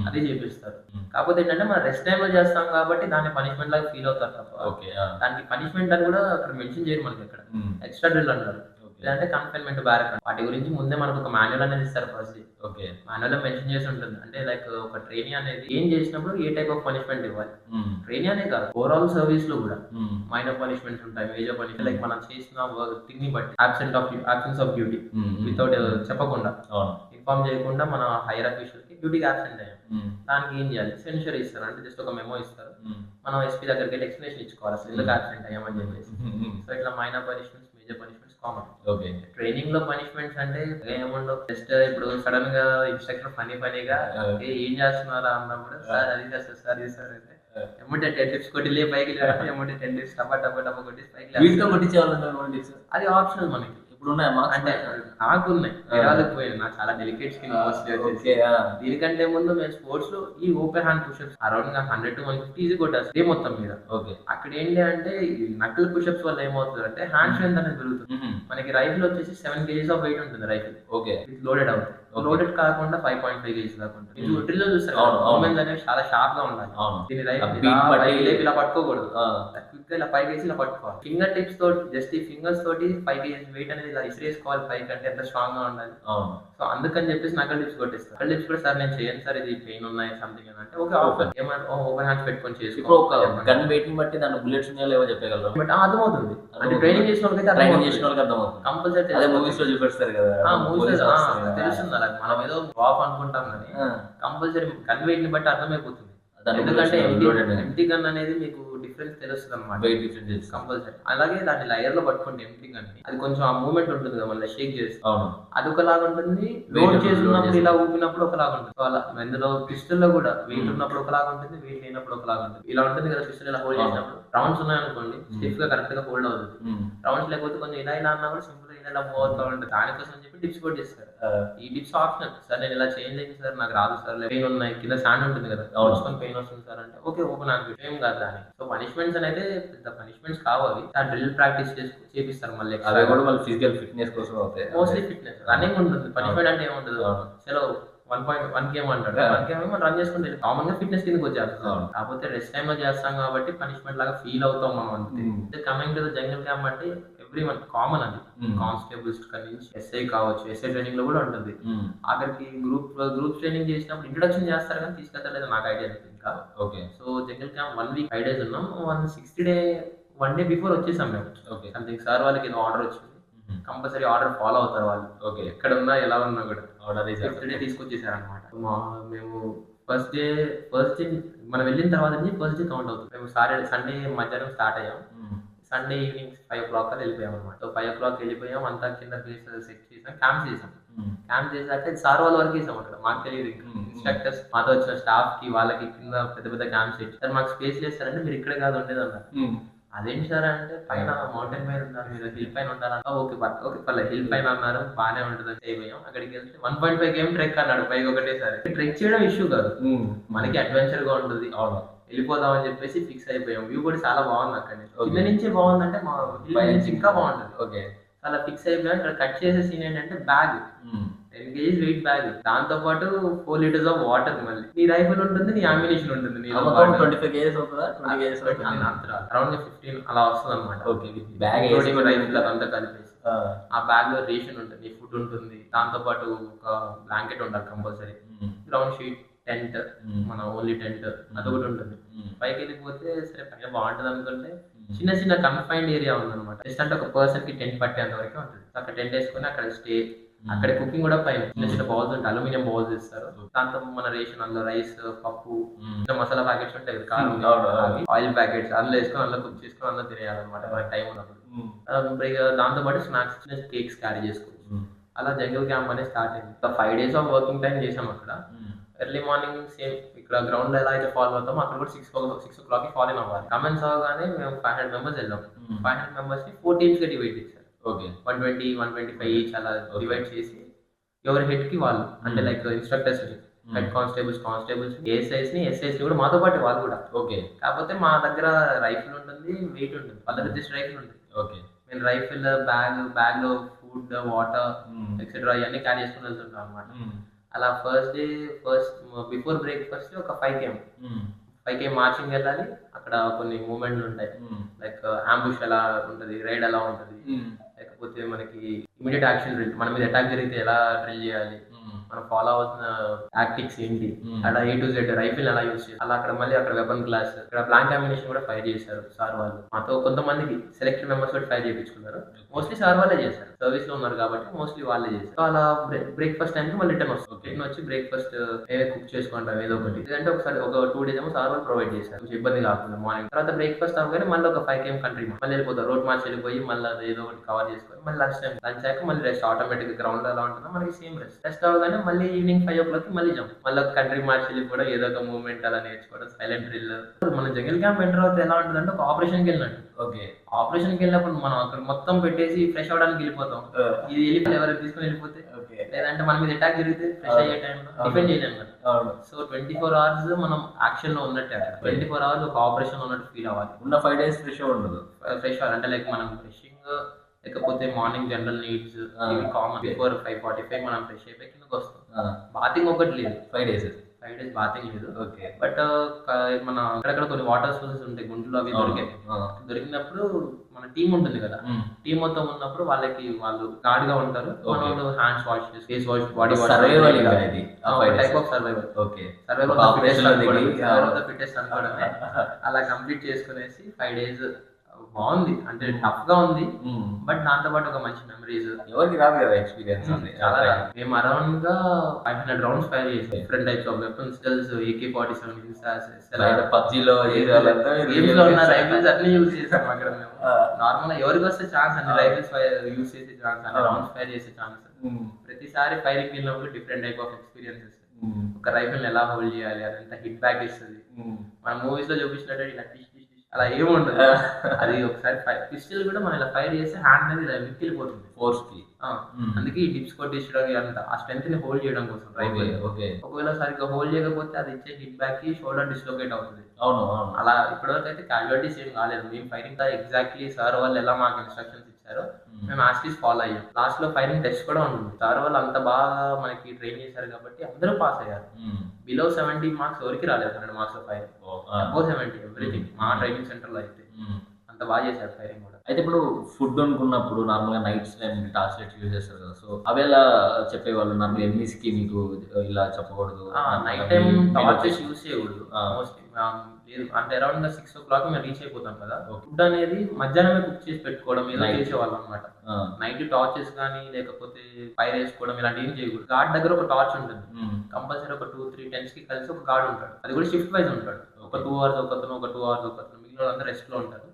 [SPEAKER 2] అది చేపిస్తారు. కాకపోతే ఏంటంటే మనం రెస్ట్ టైం లో చేస్తాం కాబట్టి దాన్ని పనిష్మెంట్ లాగా ఫీల్ అవుతారు తప్ప దానికి పనిష్మెంట్ అని కూడా అక్కడ మెన్షన్ చేయరు మనకి. ఇక్కడ ఎక్స్ట్రా డ్రిల్ అంటారు, లేదంటే కన్ఫైన్మెంట్ బ్యారక్. వాటి గురించి ముందే మనకు ఒక మాన్యువల్ అనేది ఇస్తారు ఫస్ట్. మాన్యువల్ లో మెన్షన్ చేసి ఉంటుంది. అంటే లైక్ ఒక ట్రైనీ అనేది ఏం చేసినప్పుడు ఏ టైప్ ఆఫ్ పనిష్మెంట్ ఇవ్వాలి. ట్రైనీ అనే కాదు, ఓవరాల్ సర్వీస్ లో కూడా మైనర్ పనిష్మెంట్స్ ఉంటాయి, మేజర్ పనిష్మెంట్. లైక్ మనం చేసిన థింగ్ ని బట్టి అబ్సెన్స్ ఆఫ్ డ్యూటీ వితౌట్ చెప్పకుండా, ఇన్ఫార్మ్ చేయకుండా మన హైయర్ అఫీషియల్ కి డ్యూటీకి అబ్సెంట్ అయ్యాం, దానికి ఏం చేయాలి, సెన్షర్ ఇస్తారు. అంటే జస్ట్ ఒక మెమో ఇస్తారు, మనం SP దగ్గరికి వెళ్ళి ఎక్స్ప్లెనేషన్ ఇచ్చుకోవాలి అసలు ఎందుకు అబ్సెంట్ అయ్యామని చెప్పేసి. సో ఇట్లా minor punishments, major punishments common. Training లో పనిష్మెంట్స్ అంటే ఏముండవు, జస్ట్ ఇప్పుడు సడన్ గా ఇన్స్ట్రక్టర్ ఫనీగా ఏం చేస్తున్నారా అన్నప్పుడు సార్ అది సార్ ఇది సార్ అంటే ఏమంటే 10 tips కొట్టి లే పైకి, ఏమంటే 10 tips టపా కొట్టి పైకి. అది ఆప్షనల్ మనకి.
[SPEAKER 3] ఇప్పుడు
[SPEAKER 2] అంటే నాకు ఉన్నాయి, వాళ్ళకి పోయింది. నాకు చాలా డెలికేట్ స్కిన్ మోస్ట్లీ. దీనికంటే ముందు మేము స్పోర్ట్స్ లో ఈ open hand pushups around 100 to 150 easy కొట్టేస్తాం డే మొత్తం మీద. అక్కడ ఏంటి అంటే నకిల్ పుషప్స్ వల్ల ఏమవుతుంది అంటే హ్యాండ్ స్ట్రెంత్ అనేది పెరుగుతుంది. మనకి రైఫిల్ వచ్చేసి 7 kgs ఆఫ్ వెయిట్ ఉంటుంది రైఫిల్, లోడెడ్ అవుతుంది. లోడెడ్ కాకుండా 5.5 kgs దాకా ఉంటుంది. డ్రిల్ లో చూస్తారు మూమెంట్స్ అనేవి చాలా షార్ప్ గా ఉండాలి. దీని రైఫిల్ ఇలా పట్టుకోకూడదు, క్విక్ గా ఇలా 5 kgs ఇలా పట్టుకోవాలి. ఫింగర్ టిప్స్ తోటి, జస్ట్ ఈ ఫింగర్స్ తోటి 5 kgs వెయిట్ అనేది ఇలా ఇసిరేసుకోవాలి పైకి. అంటే ఎంత స్ట్రాంగ్ గా ఉండాలి. సో అందుకని చెప్పేసి నకల్ టిప్స్ కొట్టిస్తారు. నకల్ టిప్స్ కూడా సార్ నేను చేయను సార్, ఇది పెయిన్ ఉన్నాయి సంథింగ్ అంటే ఓకే ఏమన్నా ఓపెన్ హ్యాండ్స్ పెట్టుకొని చేసుకో.
[SPEAKER 3] గన్ వెయిట్ ని బట్టి దాని బుల్లెట్స్ ఉన్నాయో చెప్పగలరు.
[SPEAKER 2] బట్ అర్థమవుతుంది, అంటే ట్రైనింగ్ చేసిన వాళ్ళకి అర్థమవుతుంది కంపల్సరీ.
[SPEAKER 3] అదే మూవీస్ లో చూపిస్తారు కదా,
[SPEAKER 2] మూవీస్ తెలుస్తుంది అలా. మనం ఏదో వాప్ అనుకుంటాం కానీ కంపల్సరీ గన్ వెయిట్ ని బట్టి అర్థమైపోతుంది. ఎందుకంటే ఎంటీ గన్ అనేది మీకు డిఫరెన్స్ తెలుస్తుంది అనమాట, కంపల్సరీ. అలాగే దాన్ని లయర్ లో పట్టుకుంటే ఎంటీ గన్ అది కొంచెం ఆ మూవ్మెంట్ ఉంటుంది కదా, మళ్ళీ షేక్ చేసి అది ఒకలాగా ఉంటుంది, లోడ్ చేస్తున్నప్పుడు ఇలా ఊపినప్పుడు ఒకలాగా ఉంటుంది. సో అలా ఇందులో పిస్టల్ లో కూడా వెయిట్ ఉన్నప్పుడు ఒకలాగా ఉంటుంది, వెయిట్ లేనప్పుడు ఒకలాగా ఉంటుంది. ఇలా ఉంటుంది కదా పిస్టల్ ఇలా హోల్డ్ చేసినప్పుడు. రౌండ్స్ ఉన్నాయనుకోండి స్టిఫ్ గా కరెక్ట్ గా హోల్డ్ అవుతుంది, రౌండ్స్ లేకపోతే కొంచెం ఇలా అన్నా కూడా సింపుల్ గా
[SPEAKER 4] మీద ఇలా మూవ్ అవుతూ ఉంటుంది. దానికోసం అని చెప్పి టిప్స్ కూడా చేస్తారు. ఈ టిప్స్ ఆప్షనల్. సార్ నేను ఇలా చేంజ్ అయింది సార్, నాకు రాదు సార్, పెయిన్ ఉన్నాయి, కింద శాండ్ ఉంటుంది కదా, వచ్చుకొని పెయిన్ వస్తుంది సార్ అంటే ఓకే ఓపెన్ నాకు ఏం కాదు దాని. సో పనిష్మెంట్స్ అనేది పెద్ద పనిష్మెంట్స్ కావాలి, ఆ డ్రిల్ ప్రాక్టీస్ చేపిస్తారు మళ్ళీ.
[SPEAKER 3] అవి కూడా మళ్ళీ ఫిజికల్ ఫిట్నెస్ కోసం అవుతాయి.
[SPEAKER 4] మోస్ట్లీ ఫిట్నెస్, రన్నింగ్ ఉంటుంది. పనిష్మెంట్ అంటే ఏముంటుంది, చలో 1.1 గేమ్ అంటాడు, 1 గేమ్ మనం రన్ చేసుకుంటే కామన్ గా ఫిట్నెస్ కిందకి వచ్చేస్తాం. కాకపోతే రెస్ట్ టైమ్ లో చేస్తాం కాబట్టి పనిష్మెంట్ లాగా ఫీల్ అవుతాం మనం అంతే. Coming to the jungle camp అంటే ఎవ్రీ వన్ కామన్ అది, కానిస్టేబుల్స్ నుంచి ఎస్ఐ కావచ్చు, ఎస్ఐ ట్రైనింగ్ లో కూడా ఉంటుంది. ఆఖరికి గ్రూప్ ట్రైనింగ్ చేసినప్పుడు ఇంట్రొడక్షన్ చేస్తారు కానీ తీసుకెళ్తారు నాకు ఐడియా లేదు ఇంకా. ఓకే, సో జంగల్ క్యాంప్ 1 వీక్ 5 days ఉన్నాం. 160 day 1 day బిఫోర్ వచ్చేసాం మేము. ఓకే, సంథింగ్ సార్ వాళ్ళకి ఏదో ఆర్డర్ వచ్చింది, కంపల్సరీ ఆర్డర్ ఫాలో అవుతారు వాళ్ళు. ఓకే, ఎక్కడ ఉన్నా ఎలా ఉన్నా కూడా ఆర్డర్ 5th day తీసుకొచ్చేసారు అనమాట. మేము ఫస్ట్ డే మనం వెళ్ళిన తర్వాత నుంచి ఫస్ట్ డే కౌంట్ అవుతుంది. మేము సండే మధ్యాహ్నం స్టార్ట్ అయ్యాం, సండే ఈవినింగ్ 5 o'clock వెళ్ళిపోయాం అనమాట. సో 5 o'clock వెళ్ళిపోయాం, అంతా కింద ప్లేస్ సెట్ చేసాం, క్యాంప్ చేసాం. క్యాంప్ చేసాక సార్ వాళ్ళ వరకు వేసాం అక్కడ, మాకు తెలియదు. ఇన్స్ట్రక్టర్స్ మాతో వచ్చిన స్టాఫ్ కి వాళ్ళకి కింద పెద్ద పెద్ద క్యాంప్స్ సెట్ సార్, మాకు స్పేస్ లేదు సార్ అంటే మీరు ఇక్కడే కాదు ఉండేది అన్నారు. అదేంటి సార్ అంటే పైన మౌంటైన్ పైన ఉన్నారు మీరు, హిల్ పైన ఉండాలంటే ఓకే పర్లేదు హిల్ పైన అన్నారు, బాగానే ఉంటుంది అయిపోయాం. అక్కడికి వెళ్తే 1.5 km ట్రెక్ అన్నాడు పైకి ఒకటేసారి. ట్రెక్ చేయడం ఇష్యూ కాదు, మనకి అడ్వెంచర్ గా ఉంటుంది, వెళ్ళిపోదాం అని చెప్పేసి ఫిక్స్ అయిపోయాం. వ్యూ కూడా చాలా బాగుంది అక్కడ నుంచి, కింద నుంచి బాగుందంటే మా ఇంకా బాగుంటుంది. ఓకే, చాలా ఫిక్స్ అయిపోయాం. ఇక్కడ కట్ చేసే సీన్ ఏంటంటే బ్యాగ్ 10 kgs వెయిట్ బ్యాగ్, దాంతో పాటు 4 liters ఆఫ్ వాటర్, మళ్ళీ నీ రైఫిల్ ఉంటుంది, నీ అమ్యునిషన్ ఉంటుంది, నీ
[SPEAKER 3] 25 kgs అవుతుందా, 20 kgs
[SPEAKER 4] అరౌండ్ 15 అలా వస్తుంది అనమాట.
[SPEAKER 3] ఓకే, బ్యాగ్
[SPEAKER 4] రైఫిల్ అంతా కలిపేసి ఆ బ్యాగ్ లో రేషన్ ఉంటుంది, ఫుడ్ ఉంటుంది, దాంతో పాటు ఒక బ్లాంకెట్ ఉండాలి కంపల్సరీ, గ్రౌండ్ షీట్, టెంట్, మన ఓన్లీ టెంట్ అదొకటి ఉంటుంది. పైకి వెళ్ళిపోతే సరే పైన బాగుంటుంది అనుకుంటే చిన్న చిన్న కన్ఫైన్డ్ ఏరియా ఉందన్నమాట. జస్ట్ అంటే ఒక పర్సన్ కి టెంట్ పట్టేంత వరకే ఉంటుంది. అక్కడ టెంట్ వేసుకుని అక్కడ స్టే, అక్కడ కుకింగ్ కూడా పైన చిన్న చిన్న బౌల్స్ ఉంటాయి, అల్యూమినియం బౌల్స్ ఇస్తారు. దాంతో మన రేషన్ అందులో రైస్, పప్పు, మసాలా ప్యాకెట్స్ ఉంటాయి, కారం, ఆయిల్ ప్యాకెట్స్ అందులో వేసుకొని అందులో కుక్ చేసుకొని అందులో తినేయాలన్నమాట మనకి టైం ఉన్నప్పుడు. దాంతో పాటు స్నాక్స్, చిన్న కేక్స్ క్యారీ చేసుకోవచ్చు. అలా జంగల్ క్యాంప్ అనేది స్టార్ట్ అయింది. 5 days ఆఫ్ వర్కింగ్ టైం చేసాం అక్కడ. ఎర్లీ మార్నింగ్ సేమ్ ఇక్కడ గ్రౌండ్ లో ఎలా అయితే ఫాలో అవుతామో అక్కడ కూడా 6 o'clock కి ఫాలో అవ్వాలి. కమెంట్స్ అవగానే మేము 500 members వెళ్ళాం. 500 members ని 4 teams గా డివైడ్ చేశారు. ఓకే, 120, 125 ఈచ్ అలా డివైడ్ చేసి ఎవరి హెడ్ కి వాళ్ళు, అంటే like instructors, head constables, SIs ని కూడా మాతో పాటు వాళ్ళు కూడా. ఓకే, కాకపోతే మా దగ్గర రైఫిల్ ఉంటుంది, వెయిట్ ఉంటుంది, వాళ్ళ దగ్గర జస్ట్ రైఫిల్ ఉంటుంది. ఓకే, మేము రైఫిల్, బ్యాగ్ లో ఫుడ్, వాటర్ ఎక్సెట్రా ఇవన్నీ క్యారీ చేసుకుని వెళ్తుంటాం అనమాట. అలా ఫస్ట్ బిఫోర్ బ్రేక్ఫాస్ట్ ఒక 5 km మార్చింగ్ వెళ్ళాలి. అక్కడ కొన్ని మూమెంట్లు ఉంటాయి, లైక్ అంబుష్ ఎలా ఉంటుంది, రైడ్ ఎలా ఉంటుంది, లేకపోతే మనకి ఇమీడియట్ యాక్షన్ డ్రిల్, మన మీద అటాక్ జరిగితే ఎలా డ్రిల్ చేయాలి, మనం ఫాలో అవుతున్న టాక్టిక్స్ ఏంటి, అలా A to Z రైఫిల్ ఎలా యూజ్ చేయాలి, అలా అక్కడ మళ్ళీ అక్కడ వెపన్ క్లాస్, ఇక్కడ బ్లాంక్ అమ్యునిషన్ కూడా ఫైర్ చేశారు సార్ వాళ్ళు. మాతో కొంతమందికి సెలెక్టెడ్ మెంబర్స్ కూడా ఫైర్ చేయించుకున్నారు. మోస్ట్లీ సార్ వాళ్ళే చేశారు, సర్వీస్ లో ఉన్నారు కాబట్టి మోస్ట్లీ వాళ్ళే చేశారు. సో అలా బ్రేక్ఫాస్ట్ టైంకి మళ్ళీ రిటర్న్ వస్తుంది. రిటర్న్ వచ్చి బ్రేక్ఫాస్ట్ ఏదో కుక్ చేసుకుంటాం ఏదో ఒకటి, లేదంటే ఒకసారి ఒక 2 days ఏమో సార్ వాళ్ళు ప్రొవైడ్ చేశారు, కొంచెం ఇబ్బంది కాకుండా. మార్నింగ్ తర్వాత బ్రేక్ఫాస్ట్ అవగానే మళ్ళీ ఒక 5 km కంట్రీ మళ్ళీ వెళ్ళిపోతారు, రోడ్ మార్చ్ వెళ్ళిపోయి మళ్ళీ ఏదో ఒకటి కవర్ చేసుకొని మళ్ళీ లంచ్ అయ్యాక మళ్ళీ రెస్ట్. ఆటోమేటిక్ గ్రౌండ్ లో ఎలా ఉంటుందో మనకి సేమ్ రెస్ట్ అవగానే మళ్ళీ ఈవినింగ్ 5 o'clock మళ్ళీ జంప్, మళ్ళీ ఒక కంట్రీ మార్చ్ వెళ్ళిపోవడం, ఏదో ఒక మూవ్మెంట్ అలా నేర్చుకోవడం, సైలెంట్ డ్రిల్. మన జంగల్ క్యాంప్ ఎంటర్ అవుతే ఎలా ఉంటుంది అంటే ఒక ఆపరేషన్కి వెళ్ళినట్టు. ఓకే, ఆపరేషన్కి వెళ్ళినప్పుడు మనం అక్కడ మొత్తం పెట్టేసి ఫ్రెష్ అవడానికి వెళ్ళిపోతాం. ఇది వెళ్ళిపోయి ఎవరు తీసుకుని వెళ్ళిపోతే, లేదంటే మన మీద అటాక్ జరిగితే ఫ్రెష్ అయ్యే టైంలో డిఫెండ్ చేయలేము కదా. సో 24 hours మనం యాక్షన్ లో ఉన్నట్టే, 24 hours ఒక ఆపరేషన్ ఉన్నట్టు ఫీల్ అవ్వాలి.
[SPEAKER 3] ఉన్న 5 days ఫ్రెష్ ఉండదు.
[SPEAKER 4] ఫ్రెష్ అవ్వాలి అంటే లైక్ మనం ఫ్రెషింగ్, లేకపోతే మార్నింగ్ జనరల్ నీడ్స్ ఇవి కామన్. బిఫోర్ 5:45 మనం ఫ్రెష్ అయిపోయి కిందకి వస్తాం. బాతింగ్ ఒకటి లేదు 5 days బాతింగ్ లేదు. ఓకే, బట్ మన అక్కడక్కడ కొన్ని వాటర్ సోర్సెస్ ఉంటాయి గుంటలు, అవి దొరికినప్పుడు మన టీమ్ ఉంటుంది కదా, టీమ్ మొత్తం ఉన్నప్పుడు వాళ్ళు గార్డ్ గా ఉంటారు. వాళ్ళు హ్యాండ్స్ వాష్ చేసి, face wash, body wash, type of survival. Okay, survival of the fittest అనుకోవడమే. అలా కంప్లీట్ చేసుకునేసి 5 days బాగుంది, అంటే టఫ్ గా ఉంది, బట్ దాంతో పాటు ఒక మంచి మెమరీస్.
[SPEAKER 3] ఎవరికి రాదు కదా ఎక్స్పీరియన్స్,
[SPEAKER 4] చాలా రాదు. మేము అరౌండ్ గా 500 rounds ఫైర్ చేసాం, different types of weapons, AK-47,
[SPEAKER 3] పబ్జీలో
[SPEAKER 4] ఉన్న రైఫిల్స్ అన్ని యూజ్ చేసాం అక్కడ. మేము నార్మల్ ఎవరికి వస్తే ఛాన్స్ అన్ని రైఫిల్స్ యూజ్ చేసే ఛాన్స్, అన్ని రౌండ్స్ ఫైర్ చేసే ఛాన్స్. ప్రతిసారి ఫైరింగ్ వెళ్ళినప్పుడు డిఫరెంట్ టైప్ ఆఫ్ ఎక్స్పీరియన్సెస్. ఒక రైఫిల్ ఎలా హోల్డ్ చేయాలి, అదంతా హిట్ బ్యాక్ ఇస్తుంది. మన మూవీస్ లో చూపించినట్టు ఇలా అలా ఏముండదు. అది ఒకసారి పిస్టల్ కూడా మనం ఇలా ఫైర్ చేస్తే హ్యాండ్ అనేది ఇలా మిక్కిలిపోతుంది
[SPEAKER 3] ఫోర్స్ కి.
[SPEAKER 4] అందుకే ఈ డిప్స్ కొట్టేసడం అంత ఆ స్ట్రెంత్ ని హోల్డ్ చేయడం కోసం రైఫిల్.
[SPEAKER 3] ఓకే.
[SPEAKER 4] ఒకవేళ సరిగ్గా హోల్డ్ చేయకపోతే అది ఇచ్చే హిట్ బ్యాక్ కి షోల్డర్ డిస్లొకేట్ అవుతుంది.
[SPEAKER 3] అవును అవును.
[SPEAKER 4] అలా ఇప్పటివరకు అయితే క్యాజువాలిటీస్ ఏం కాలేదు. మేము ఫైరింగ్ ఎగ్జాక్ట్లీ సార్ వాళ్ళు ఎలా మాకు ఇన్స్ట్రక్షన్స్ ఇచ్చారో మేము యాస్టీస్ ఫాలో అయ్యాం. లాస్ట్ లో ఫైరింగ్ టెస్ట్ కూడా ఉంటుంది. సార్ వాళ్ళు అంత బాగా మనకి ట్రైన్ చేశారు కాబట్టి అందరూ పాస్ అయ్యారు. బిలో 70 మార్క్స్ ఎవరికి రాలేదు. 100 మార్క్స్ లో ఫైరింగ్, అబౌవ్ 70 ఎవ్రీథింగ్. మా ట్రైనింగ్ సెంటర్ లో అయితే అంత బాగా చేశారు ఫైరింగ్ కూడా.
[SPEAKER 3] అయితే ఇప్పుడు ఫుడ్ అనుకున్నప్పుడు నార్మల్ గా nights time torch lights use చేస్తారు కదా, సో అవి ఎలా చెప్పేవాళ్ళు నార్మల్ ఎనిమిస్ కి మీకు ఇలా చెప్పకూడదు?
[SPEAKER 4] నైట్ టైం టార్చెస్ యూజ్ చేయకూడదు మోస్ట్లీ. అంటే అరౌండ్ 6 o'clock మేము రీచ్ అయిపోతాం కదా. ఫుడ్ అనేది మధ్యాహ్నమే కుక్ చేసి పెట్టుకోవడం ఏదో చేసేవాళ్ళం అనమాట. నైట్ టార్చెస్ కానీ లేకపోతే ఫైర్ వేసుకోవడం ఇలాంటి ఏం చేయకూడదు. గార్డ్ దగ్గర ఒక టార్చ్ ఉంటుంది కంపల్సరీ. ఒక 2-3 టెన్స్ కి కలిసి ఒక గార్డ్ ఉంటాడు. అది కూడా షిఫ్ట్ వైజ్ ఉంటాడు. ఒక 2 hours ఒకతను, ఒక 2 hours ఒకతను, మిగిలిన వాళ్ళందరూ రెస్ట్ లో ఉంటారు.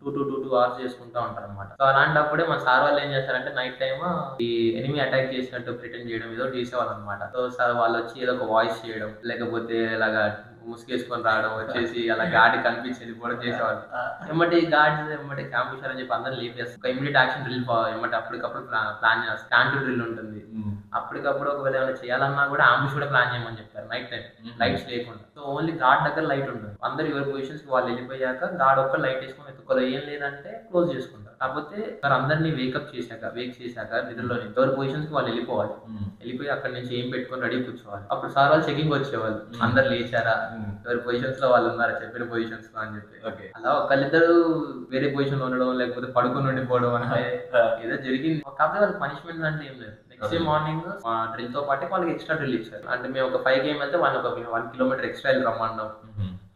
[SPEAKER 4] 2 hours చేసుకుంటా ఉంటారు అనమాట. సో అలాంటప్పుడే మన సార్ వాళ్ళు ఏం చేస్తారంటే నైట్ టైమ్ ఈ ఎనిమి అటాక్ చేసినట్టు ప్రిటెండ్ చేయడం ఏదో చేసేవాళ్ళు అనమాట. సో సార్ వాళ్ళు వచ్చి ఏదో ఒక వాయిస్ చేయడం లేకపోతే ఇలాగా ముసుగేసుకొని రావడం, వచ్చేసి అలా గాడి కనిపించి వెళ్ళిపోవడం చేసేవాళ్ళు. ఎమ్మటి గార్డ్స్ ఎమ్మటి క్యాంపుషర్ అని చెప్పి అందరూ లేపేస్తారు. ఒక ఇమీడియట్ యాక్షన్ డ్రిల్ ఎమ్మటి అప్పటికప్పుడు ప్లాన్ చేస్తారు. స్టాండ్ డ్రిల్ ఉంటుంది. అప్పటికప్పుడు ఒకవేళ ఏమైనా చేయాలన్నా కూడా ఆంబుష్ కూడా ప్లాన్ చేయమని చెప్తారు నైట్ టైం, లైట్స్ లేకుండా. సో ఓన్లీ గార్డ్ దగ్గర లైట్ ఉంటుంది. అందరు ఎవరి పొజిషన్స్ కి వాళ్ళు వెళ్ళిపోయాక గార్డ్ ఒక్క లైట్ వేసుకొని ఎత్తుకోలేదు. ఏం లేదంటే క్లోజ్ చేసుకుంటారు. కాకపోతే సార్ అందరినీ వేక్ చేశాక నిద్రలో ఎవరి పొజిషన్స్ కి వాళ్ళు వెళ్ళిపోవాలి. వెళ్ళిపోయి అక్కడ నుంచి ఏం పెట్టుకొని రెడీ కూర్చోవాలి. అప్పుడు సార్ వాళ్ళు చెకింగ్ వచ్చేవాళ్ళు, అందరు లేచారా, ఎవరి పొజిషన్స్ లో వాళ్ళు ఉన్నారా చెప్పిన పొజిషన్స్ లో అని చెప్పి. అలా ఒకళ్ళిద్దరు వేరే పొజిషన్ లో ఉండడం లేకపోతే పడుకొని ఉండిపోవడం అంటే ఏదో జరిగింది. కాకపోతే వాళ్ళకి పనిష్మెంట్ అంటే ఏం లేదు. నెక్స్ట్ డే మార్నింగ్ మా డ్రిల్ తో పాటు వాళ్ళకి ఎక్స్ట్రా డ్రిల్ ఇచ్చారు. అంటే మేము ఒక 5 km వెళ్తే వాళ్ళు ఒక 1 kilometer ఎక్స్ట్రా వెళ్ళి రమ్మన్నాం.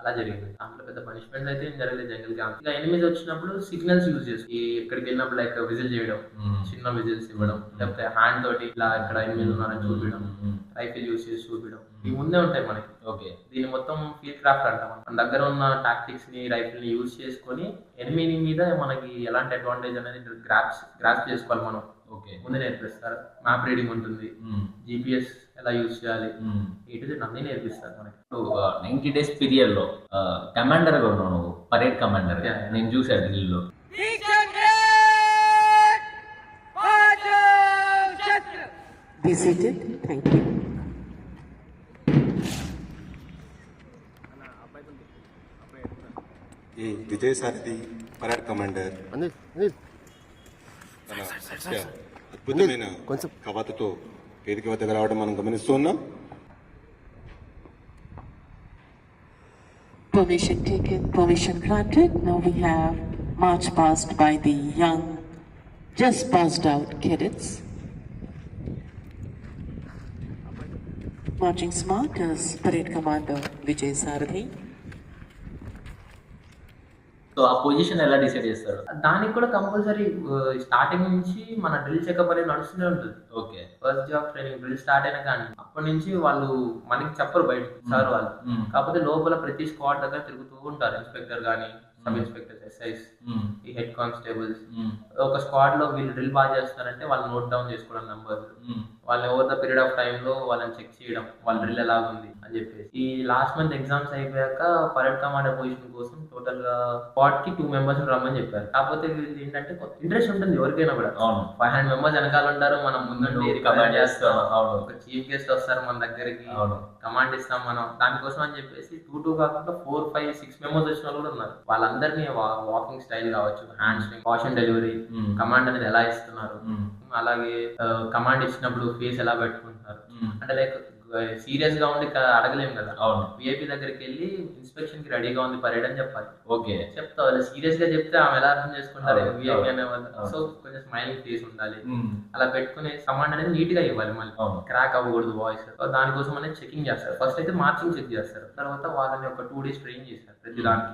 [SPEAKER 4] అలా జరిగింది. దాంట్లో పెద్ద పనిష్మెంట్ అయితే ఏం జరగలేదు జంగల్ క్యాంప్. ఇంకా ఎనిమిది వచ్చినప్పుడు సిగ్నల్స్ యూజ్ చేసి ఎక్కడికి వెళ్ళినప్పుడు లైక్ విజిల్ చేయడం, చిన్న విజిల్స్ ఇవ్వడం, లేకపోతే హ్యాండ్ తోటి ఇట్లా ఇక్కడ ఎనిమిది ఉన్నారని చూపించడం, రైఫిల్ యూజ్ చేసి చూపించడం, ఇవి ముందే ఉంటాయి మనకి. ఓకే, దీన్ని మొత్తం ఫీల్డ్ క్రాఫ్ట్ అంటాం. మన దగ్గర ఉన్న టాక్టిక్స్ ని రైఫిల్ ని యూజ్ చేసుకొని ఎనిమిది మీద మనకి ఎలాంటి అడ్వాంటేజ్ అనేది గ్రాస్ప్ చేసుకోవాలి మనం. ఓకే, ముందే నేర్పిస్తారు. మ్యాప్ రీడింగ్ ఉంటుంది, జిపిఎస్ ఎలా యూజ్ చేయాలి, ఇటు అన్నీ నేర్పిస్తారు మనకి.
[SPEAKER 3] 90 days పీరియడ్ లో కమాండర్ గా ఉన్నావు నువ్వు, పరేడ్ కమాండర్. నేను చూసాను ఢిల్లీలో.
[SPEAKER 5] Be seated. Thank you.
[SPEAKER 6] ఈ విజయ్ సారథి పరేడ్ కమాండర్ అద్భుతమైన కవాతుతో వేదిక వద్దకు రావడం మనం గమనిస్తూ ఉన్నాం.
[SPEAKER 5] Permission taken, permission granted. Now we have march past by the young, just passed out cadets. Marching smart as Parade Commander Vijay Sarathi.
[SPEAKER 3] So ఆ పొజిషన్ ఎలా డిసైడ్ చేస్తారు?
[SPEAKER 4] దానికి కూడా కంపల్సరీ స్టార్టింగ్ నుంచి మన డ్రిల్ చెకప్ అనేది నడుస్తూనే ఉంటుంది.
[SPEAKER 3] Okay,
[SPEAKER 4] first job training drill start అయినా కానీ అప్పటి నుంచి వాళ్ళు మనకి చెప్పరు బయట సార్ వాళ్ళు. కాకపోతే లోపల ప్రతి స్క్వాడ్ దగ్గర తిరుగుతూ ఉంటారు. ఇన్స్పెక్టర్ కానీ, సబ్ ఇన్స్పెక్టర్స్, ఎస్ఐస్, ఈ హెడ్ కానిస్టేబుల్స్. ఒక స్క్వాడ్ లో వీళ్ళు డ్రిల్ బాగా చేస్తారంటే వాళ్ళు నోట్ డౌన్ చేసుకోవడం నంబర్స్, వాళ్ళని over the period of time లో వాళ్ళని చెక్ చేయడం, వాళ్ళ డ్రిల్ ఎలా ఉంది అని చెప్పేసి. ఈ లాస్ట్ మంత్ ఎగ్జామ్స్ అయిపోయాక పరేడ్ కమాండర్ పొజిషన్ కోసం టోటల్ గా స్క్వాడ్ కి 2 members రమ్మని చెప్పారు. కాకపోతే వీళ్ళు ఏంటంటే ఇంట్రెస్ట్ ఉంటుంది ఎవరికైనా కూడా. 500 members వెనకాల ఉంటారు, మనం ముందుండి కమాండ్ చేస్తాం. ఒక చీఫ్ గెస్ట్ వస్తారు మన దగ్గరికి, కమాండ్ ఇస్తాం మనం. దానికోసం అని చెప్పేసి 2 కాకుండా 4, 5, 6 members వచ్చిన వాళ్ళు కూడా ఉన్నారు. వాళ్ళందరినీ వాకింగ్ స్టైల్ కావచ్చు, hand swing, caution delivery, command అనేది ఎలా ఇస్తున్నారు, అలాగే కమాండ్ ఇచ్చినప్పుడు ఫేస్ ఎలా పెట్టుకుంటున్నారు, అంటే లైక్ సీరియస్ గా ఉండి అడగలేము కదా. అవును, విఐపి దగ్గరికి వెళ్ళి ఇన్స్పెక్షన్ కి రెడీగా ఉంది పరేడ్ అని చెప్పాలి. ఓకే, చెప్తా వాళ్ళు సీరియస్ గా చెప్తే ఆమె ఎలా అర్థం చేసుకుంటారు విఐపి అనే వాళ్ళు. సో కొంచెం స్మైలింగ్ ఫేస్ ఉండాలి, అలా పెట్టుకునే కమాండ్ అనేది నీట్ గా ఇవ్వాలి, మళ్ళీ క్రాక్ అవ్వకూడదు వాయిస్. దానికోసం అనేది చెకింగ్ చేస్తారు. ఫస్ట్ అయితే మార్చింగ్ చెక్ చేస్తారు, తర్వాత వాళ్ళని ఒక 2 days ట్రైన్ చేస్తారు ప్రతి దానికి,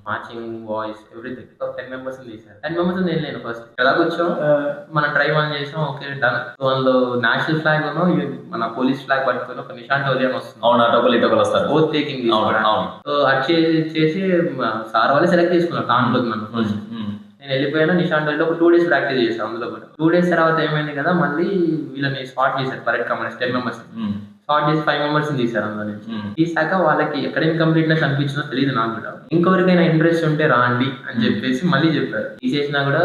[SPEAKER 4] మార్చింగ్, వాయిస్, ఎవ్రీథింగ్. 10 members తీసారు. 10 members నేను లేను. ఫస్ట్ ఎలా కూర్చో మనం ట్రై ఆన్ చేసాం, ఓకే డన్. వాళ్ళు నేషనల్ ఫ్లాగ్ మన పోలీస్ ఫ్లాగ్ పట్టుకుని ఒక నిషాన్ టోలియన్ వస్తుంది. ఓత్ టేకింగ్ సో అది చేసి సార్ వాళ్ళే సెలెక్ట్ చేసుకున్నారు దాంట్లోకి నన్ను. ఫస్ట్ నేను వెళ్ళిపోయాను నిషాన్ టోలియన్ ఒక 2 days ప్రాక్టీస్ చేశాను. అందులో కూడా 2 days తర్వాత ఏమైంది కదా, మళ్ళీ వీళ్ళని స్పాట్ చేశారు పరేడ్ కమాండర్స్ 10 members స్టార్ట్ చేసి 5 మెంబర్స్ తీశారు అందులో నుంచి. తీసాక వాళ్ళకి ఎక్కడ ఇన్కంప్లీట్నెస్ అనిపించిందో తెలియదు నాకు కూడా. ఇంకెవరికైనా ఇంట్రెస్ట్ ఉంటే రాండి అని చెప్పేసి మళ్ళీ చెప్పారు. తీసేసినా కూడా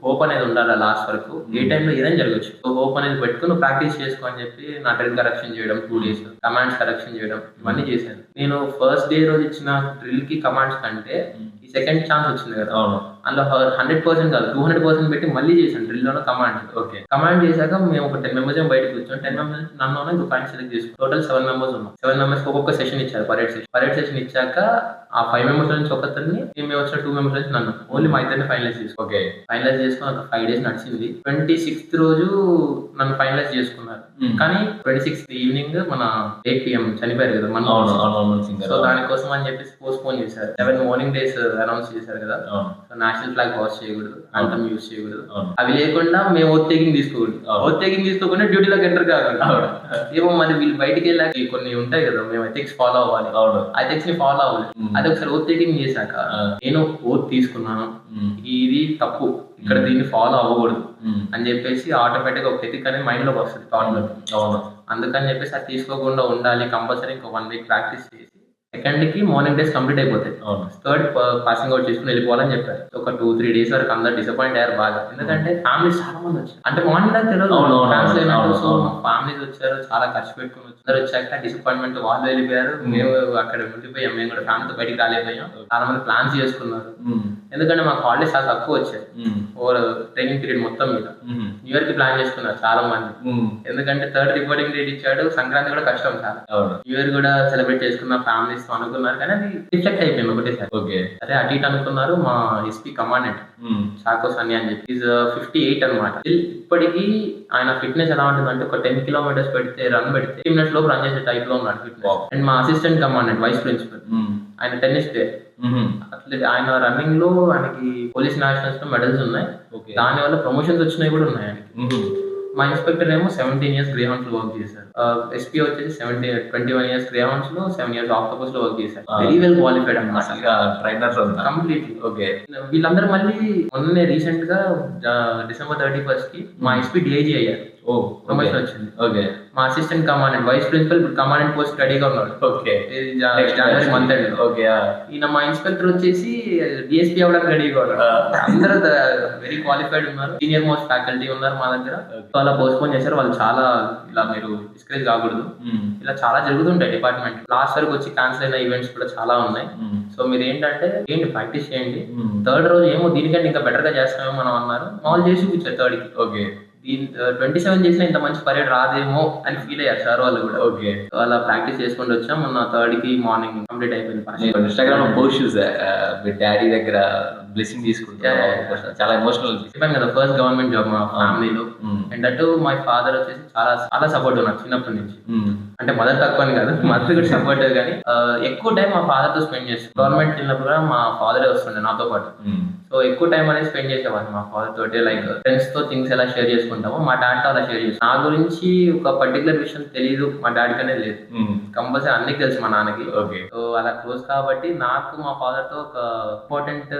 [SPEAKER 4] హోప్ అనేది ఉండాలి లాస్ట్ వరకు, ఏ టైంలో ఏదైనా జరగచ్చు. సో హోప్ అనేది పెట్టుకుని ప్రాక్టీస్ చేసుకో అని చెప్పి నా డ్రిల్ కరెక్షన్ చేయడం 2 days, కమాండ్స్ కరెక్షన్ చేయడం ఇవన్నీ చేశాను. నేను ఫస్ట్ డే రోజు ఇచ్చిన డ్రిల్ కి కమాండ్స్ కంటే ఈ సెకండ్ ఛాన్స్ వచ్చింది కదా, అందులో 100% కాదు 200% పెట్టి మళ్ళీ చేశాను డ్రిల్ లోనే కమాండ్. ఓకే, కమాండ్ చేశాక మేము ఒక 10 members బయటకు కూర్చొని 10 members నన్ను ఇంకో పాయింట్ సెలెక్ట్ చేసుకున్నాం. టోటల్ 7 members ఉన్నాం. 7 members ఒక్కొక్క సెషన్ ఇచ్చారు, పరేడ్ సెషన్ ఇచ్చాక ఆ 5 members నుంచి ఒకరిని, మేము వచ్చిన 2 members నుంచి నన్ను, ఓన్లీ మా ఇద్దరిని ఫైనలైజ్ చేసుకున్నాం. ఓకే, ఫైనలైజ్ చేసుకుని ఒక 5 days నడిచింది. 26th రోజు నన్ను ఫైనలైజ్ చేసుకున్నారు. కానీ 26th ఈవినింగ్ మన 8 PM చనిపోయారు కదా మన. సో దానికోసం అని చెప్పేసి పోస్ట్పోన్ చేశారు. 7 morning days అనౌన్స్ చేశారు కదా. నేషనల్ ఫ్లాగ్ హాస్ట్ చేయకూడదు, ఆంథమ్ యూజ్ చేయకూడదు, అవి లేకుండా మేము ఓత్ టేకింగ్ తీసుకోకూడదు. ఓత్ టేకింగ్ తీసుకోకుండా డ్యూటీలోకి ఎంటర్ కావాలి. ఏమో మరి వీళ్ళు బయటికి వెళ్ళాక కొన్ని ఉంటాయి కదా, మేము ఎథిక్స్ ఫాలో అవ్వాలి, ఆ ఎథిక్స్ ని ఫాలో అవ్వాలి. అది ఒకసారి ఓత్ టేకింగ్ చేశాక నేను ఓత్ తీసుకున్నాను, ఇది తప్పు, ఇక్కడ దీన్ని ఫాలో అవ్వకూడదు అని చెప్పేసి ఆటోమేటిక్ ఒక ఎథిక్ అనేది మైండ్ లోకి వస్తుంది, థాట్ లో. అందుకని చెప్పేసి అది తీసుకోకుండా ఉండాలి, కంపల్సరీ ఇంకో 1 week ప్రాక్టీస్ చేసి సెకండ్ కి మార్నింగ్ డేస్ కంప్లీట్ అయిపోతాయి. థర్డ్ పాసింగ్ అవుట్ చేసుకుని వెళ్ళిపోవాలని చెప్పారు. ఒక 2-3 days వరకు అందరు డిసప్పాయింట్ అయ్యారు బాగా, ఎందుకంటే ఫ్యామిలీస్ చాలా మంది వచ్చారు. అంటే మార్నింగ్ దాకా తెలియదు సో ఫ్యామిలీస్ వచ్చారు, చాలా ఖర్చు పెట్టుకుని వచ్చారు. వచ్చాక డిసప్పాయింట్మెంట్ వాళ్ళు వెళ్ళిపోయారు, మేము అక్కడ ఉండిపోయాం. మేము కూడా ఫ్యామిలీతో బయటికి రాలేకపోయాం. చాలా మంది ప్లాన్స్ చేసుకున్నారు, ఎందుకంటే మాకు హాలిడేస్ చాలా తక్కువ వచ్చాయి ఓవర్ ట్రైనింగ్ పీరియడ్ మొత్తం మీద. న్యూ ఇయర్ కి ప్లాన్ చేసుకున్నారు చాలా మంది, ఎందుకంటే 3rd రిపోర్టింగ్ డేట్ ఇచ్చాడు. సంక్రాంతి కూడా కష్టం చాలా, న్యూ ఇయర్ కూడా సెలబ్రేట్ చేసుకున్న ఫ్యామిలీస్ అనుకున్నారు, కానీ అది రిఫ్లెక్ట్ అయిపోయింది ఒకటేసారి. అదే అటు ఇటు అనుకున్నారు. మా ఎస్పీ కమాండెంట్ చాకో సన్ని అని చెప్పి 58 అనమాట. ఇప్పటికీ ఆయన ఫిట్నెస్ ఎలా ఉంటుందంటే ఒక 10 kilometers పెడితే రన్ పెడితే 10 minutes లోపు రన్ చేసే టైప్ లో ఉన్నాడు ఫిట్నెస్. అండ్ మా అసిస్టెంట్ కమాండెంట్ వైస్ ప్రిన్సిపల్ ఆయన టెన్నిస్ ప్లేయర్. అట్లే ఆయన రన్నింగ్ లో ఆయనకి పోలీస్ నేషనల్స్ లో మెడల్స్ ఉన్నాయి, దాని వల్ల ప్రమోషన్స్ వచ్చినాయి కూడా ఉన్నాయి ఆయనకి. మా ఇన్స్పెక్టర్ ఏమో 17 years గ్రే హౌండ్స్ లో వర్క్ చేశారు. ఎస్పీ వచ్చేసి 21 years గ్రే హౌండ్స్ లో 7 years ఆక్టోపస్ లో వర్క్ చేశారు. వెరీ వెల్ క్వాలిఫైడ్ అన్నమాట ట్రైనర్స్ కంప్లీట్లీ. ఓకే, వీళ్ళందరూ మళ్ళీ మొన్నే రీసెంట్ గా December 31st కి మా ఎస్పీ డిఐజీ అయ్యారు. ప్రమోషన్ వచ్చింది. ఓకే, మా assistant commandant vice principal commandant post రెడీగా ఉన్నాడు. ఓకే, జనవరి మంత్ ఎండ్. ఓకే, ఈయన మా ఇన్స్పెక్టర్ వచ్చేసి డిఎస్పీ అవ్వడానికి రెడీగా ఉన్నాడు. అందరూ వెరీ క్వాలిఫైడ్ ఉన్నారు, సీనియర్ మోస్ట్ ఫ్యాకల్టీ ఉన్నారు మా దగ్గర. అలా పోస్ట్పోన్ చేశారు. వాళ్ళు చాలా ఇలా మీరు డిస్కరేజ్ కాకూడదు, ఇలా చాలా జరుగుతుంటాయి డిపార్ట్మెంట్. లాస్ట్ వరకు వచ్చి క్యాన్సిల్ అయిన ఈవెంట్స్ కూడా చాలా ఉన్నాయి. సో మీరు ఏంటంటే ప్రాక్టీస్ చేయండి. 3rd రోజు ఏమో దీనికంటే ఇంకా బెటర్ గా చేస్తామేమో మనం అన్నారు, మామూలు చేసి చూపించారు 3rd కి. ఓకే, 27 చేసిన ఇంత మంచి పరేడ్ రాదేమో అని ఫీల్ అయ్యారు సార్ వాళ్ళు కూడా. ఓకే, అలా ప్రాక్టీస్ చేసుకుంటూ వచ్చాం. మొన్న 3rd కి మార్నింగ్ కంప్లీట్ అయిపోయింది.
[SPEAKER 3] ఇన్స్టాగ్రామ్ లో పోస్ట్ చూసా, మీ డాడీ దగ్గర బ్లెస్సింగ్ తీసుకుంటా, చాలా ఎమోషనల్.
[SPEAKER 4] చెప్పాను కదా, ఫస్ట్ గవర్నమెంట్ జాబ్ మా ఫ్యామిలీలో. అండ్ అటు మై ఫాదర్ వచ్చేసి చాలా చాలా సపోర్ట్ నాకు చిన్నప్పటి నుంచి. అంటే మదర్ తక్కువ అని కాదు, మదర్ కూడా సపోర్ట్, కానీ ఎక్కువ టైం మా ఫాదర్ తో స్పెండ్ చేస్తాను. గవర్నమెంట్ వెళ్ళినప్పుడు కూడా మా ఫాదరే వస్తుండే నాతో పాటు. సో ఎక్కువ టైం అనేది స్పెండ్ చేసేవాడిని మా ఫాదర్ తోటి. లైక్ ఫ్రెండ్స్ తో థింగ్స్ ఎలా షేర్ చేసుకుంటామో మా డాడ్ తో అలా షేర్ చేస్తాను. నా గురించి ఒక పర్టికులర్ విషయం తెలియదు మా డాడీకి అనేది లేదు, కంపల్సరీ అన్ని తెలుసు మా నాన్నకి. సో అలా క్లోజ్ కాబట్టి నాకు మా ఫాదర్ తో ఒక ఇంపార్టెంట్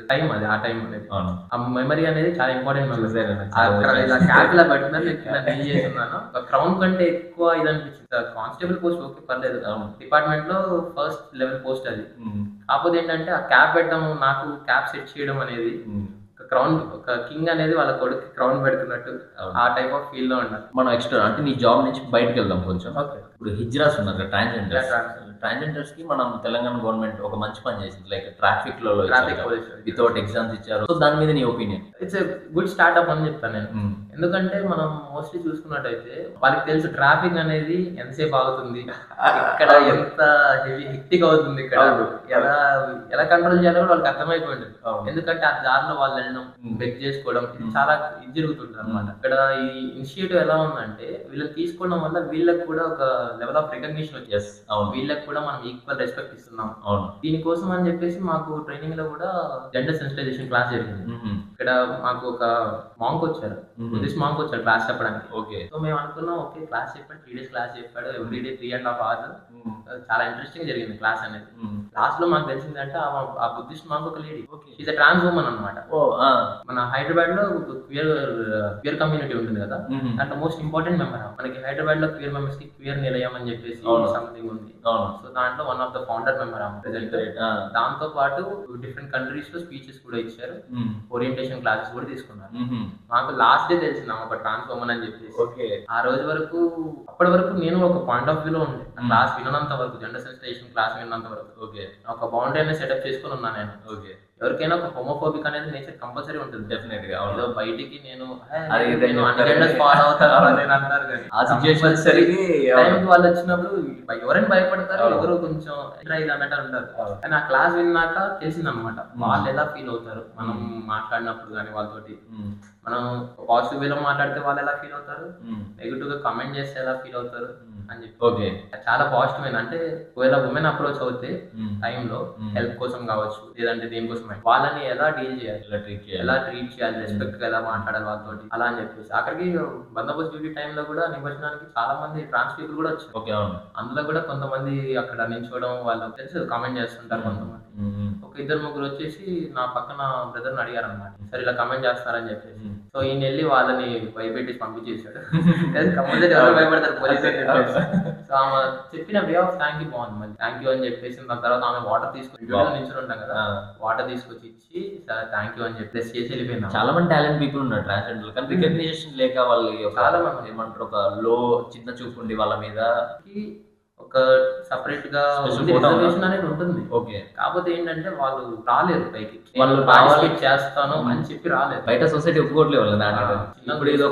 [SPEAKER 4] టైం అది. ఆ టైం అనేది ఆ మెమరీ అనేది చాలా ఇంపార్టెంట్ మెమరీ. క్యాప్ ఇలా పెట్టుకున్నాను, నేను చేస్తున్నాను. క్రౌన్ కంటే ఎక్కువ ఇది అనిపించింది. కానిస్టేబుల్ పోస్ట్ ఓకే పర్లేదు, డిపార్ట్మెంట్ లో ఫస్ట్ లెవెల్ పోస్ట్ అది. కాకపోతే ఏంటంటే ఆ క్యాప్ పెట్టడం, నాకు క్యాప్ సెట్ చేయడం అనేది క్రౌన్, ఒక కింగ్ అనేది వాళ్ళ కొడుకు క్రౌన్ పెడుతున్నట్టు ఆ టైప్ ఆఫ్ ఫీల్ లో ఉన్నారు.
[SPEAKER 3] మనం ఎక్స్ట్రా అంటే నీ జాబ్ నుంచి బయటకు వెళ్దాం కొంచెం. ఇప్పుడు హిజ్రాస్ ఉన్నారు, ట్రాన్స్జెండర్స్ కి మనం తెలంగాణ గవర్నమెంట్ ఒక మంచి పని చేసింది, లైక్ ట్రాఫిక్ వితౌట్ ఎగ్జామ్స్ ఇచ్చారు. సో దాని మీద నీ opinion?
[SPEAKER 4] It's a good startup అని చెప్తాను నేను. ఎందుకంటే మనం మోస్ట్లీ చూసుకున్నట్టయితే వాళ్ళకి తెలుసు ట్రాఫిక్ అనేది ఎంతసేపు ఆగుతుంది, ఇక్కడ ఎంత హెక్టిక్ అవుతుంది, ఇక్కడ ఎలా కంట్రోల్ చేయాలో కూడా వాళ్ళకి అర్థమైపోయింది. ఎందుకంటే ఆ దారిలో వాళ్ళు వెళ్ళడం, బెక్ చేసుకోవడం చాలా ఇది జరుగుతుంది అనమాట. ఇక్కడ ఈ ఇనిషియేటివ్ ఎలా ఉందంటే వీళ్ళని తీసుకోవడం వల్ల వీళ్ళకి కూడా ఒక లెవెల్ ఆఫ్ రికగ్నిషన్ వచ్చేసి వీళ్ళకి కూడా మనం ఈక్వల్ రెస్పెక్ట్ ఇస్తున్నాం. దీనికోసం అని చెప్పేసి మాకు ట్రైనింగ్ లో కూడా జెండర్ సెన్సిటైజేషన్ క్లాస్ జరిగింది. ఇక్కడ మాకు ఒక మాంక్ వచ్చారు, మాంక్ వచ్చాడు క్లాస్ చెప్పడానికి. ఓకే, సో మేము అనుకున్నాం ఓకే క్లాస్ చెప్పాడు, 3 days క్లాస్ చెప్పాడు, ఎవ్రీ డే 3.5 hours. చాలా ఇంట్రెస్టింగ్ జరిగింది క్లాస్ అనేది. లాస్ట్ లో మాకు తెలిసింది అంటే ఆ బుద్ధిస్ట్ మాకు ఒక lady is a trans woman అనమాట. మన హైదరాబాద్ లో క్వియర్ కమ్యూనిటీ ఉంటుంది కదా, దాంట్లో మోస్ట్ ఇంపార్టెంట్ మెంబర్ మనకి హైదరాబాద్ లో క్వియర్ మెంబర్స్ కి క్వియర్ నిలయం అని చెప్పేసి సంథింగ్ ఉంది. సో దాంట్లో one of the founder member present. దాంతో పాటు డిఫరెంట్ కంట్రీస్ లో స్పీచెస్ కూడా ఇచ్చారు, ఓరియంటేషన్ క్లాసెస్ కూడా తీసుకున్నారు. మాకు లాస్ట్ డే తెలిసింది ఒక ట్రాన్స్ ఉమెన్ అని చెప్పేసి. ఆ రోజు వరకు అప్పటి వరకు నేను ఒక పాయింట్ ఆఫ్ వ్యూ లో ఉండే క్లాస్ వినంత వరకు, జెండర్ సెన్సిటైజేషన్ క్లాస్ విన్నంత వరకు ఒక బౌండరీ అనేది సెటప్ చేసుకుని ఉన్నాను నేను. ఎవరికైనా ఒక హోమోఫోబిక్ అనేది నేచర్ కంపల్సరీ ఉంటుంది డెఫినెట్ గా. ఏదో బయటికి నేను ఫాలో అవుతాను నేను అంటారు కానీ ఆ సిచ్యువేషన్ సరిగి వాళ్ళు వచ్చినప్పుడు ఎవరైనా భయపడతారు, ఎవరు కొంచెం ఇది అన్నట్టు ఉంటారు. కానీ ఆ క్లాస్ విన్నాక తెలిసింది అనమాట వాళ్ళు ఎలా ఫీల్ అవుతారు మనం మాట్లాడినప్పుడు కానీ వాళ్ళతోటి. మనం పాజిటివ్ వేలో మాట్లాడితే వాళ్ళు ఎలా ఫీల్ అవుతారు, నెగిటివ్ గా కమెంట్ చేస్తే ఎలా ఫీల్ అవుతారు అని చెప్పి చాలా పాజిటివ్ అయింది. అంటే ఒకవేళ ఉమెన్ అప్రోచ్ అవుతే టైంలో హెల్ప్ కోసం కావచ్చు లేదంటే దేనికోసం వాళ్ళని ఎలా డీల్ చేయాలి, ఎలా ట్రీట్ చేయాలి, రెస్పెక్ట్ గా ఎలా మాట్లాడాలి వాళ్ళతోటి అలా అని చెప్పేసి. అక్కడికి బందోబస్తు డ్యూటీ టైంలో కూడా నిమజ్జనానికి చాలా మంది ట్రాన్స్ పీపుల్ కూడా వచ్చారు. అందులో కూడా కొంతమంది అక్కడ నిల్చోవడం వాళ్ళు తెలుసు కామెంట్ చేస్తుంటారు. కొంతమంది ఒక 2-3 వచ్చేసి నా పక్కన బ్రదర్ని అడిగారు అనమాట, సరే ఇలా కమెంట్ చేస్తారని చెప్పేసి. సో ఈయన వెళ్ళి వాళ్ళని భయపెట్టి పంపించేశాడు. కంపల్సరీ ఎవరు భయపడతారు పోలీసు. సో ఆమె చెప్పిన వే ఆఫ్ థ్యాంక్ యూ బాగుంది, మళ్ళీ థ్యాంక్ యూ అని చెప్పేసి దాని తర్వాత ఆమె వాటర్ తీసుకొని నిల్చుని ఉంటాం కదా, వాటర్ తీసుకొచ్చి ఇచ్చి థ్యాంక్ యూ అని చెప్పేసి చేసి వెళ్ళిపోయింది.
[SPEAKER 3] చాలా మంది టాలెంట్ పీపుల్ ఉన్నారు ట్రాన్స్జెండర్, కానీ రికగ్నిషన్ లేక వాళ్ళు చాలా మంది ఏమంటారు ఒక లో చిన్న చూపు ఉండి వాళ్ళ మీద
[SPEAKER 4] ఒక సపరేట్ గా రిజర్వేషన్ అనేది ఉంటుంది. కాకపోతే ఏంటంటే వాళ్ళు రాలేరు పైకి, వాళ్ళు పార్టిసిపేట్ చేస్తాను అని చెప్పి రాలేదు.
[SPEAKER 3] బయట సొసైటీ ఒప్పుకోవట్లేదు వాళ్ళు దాంట్లో. ఇప్పుడు ఇది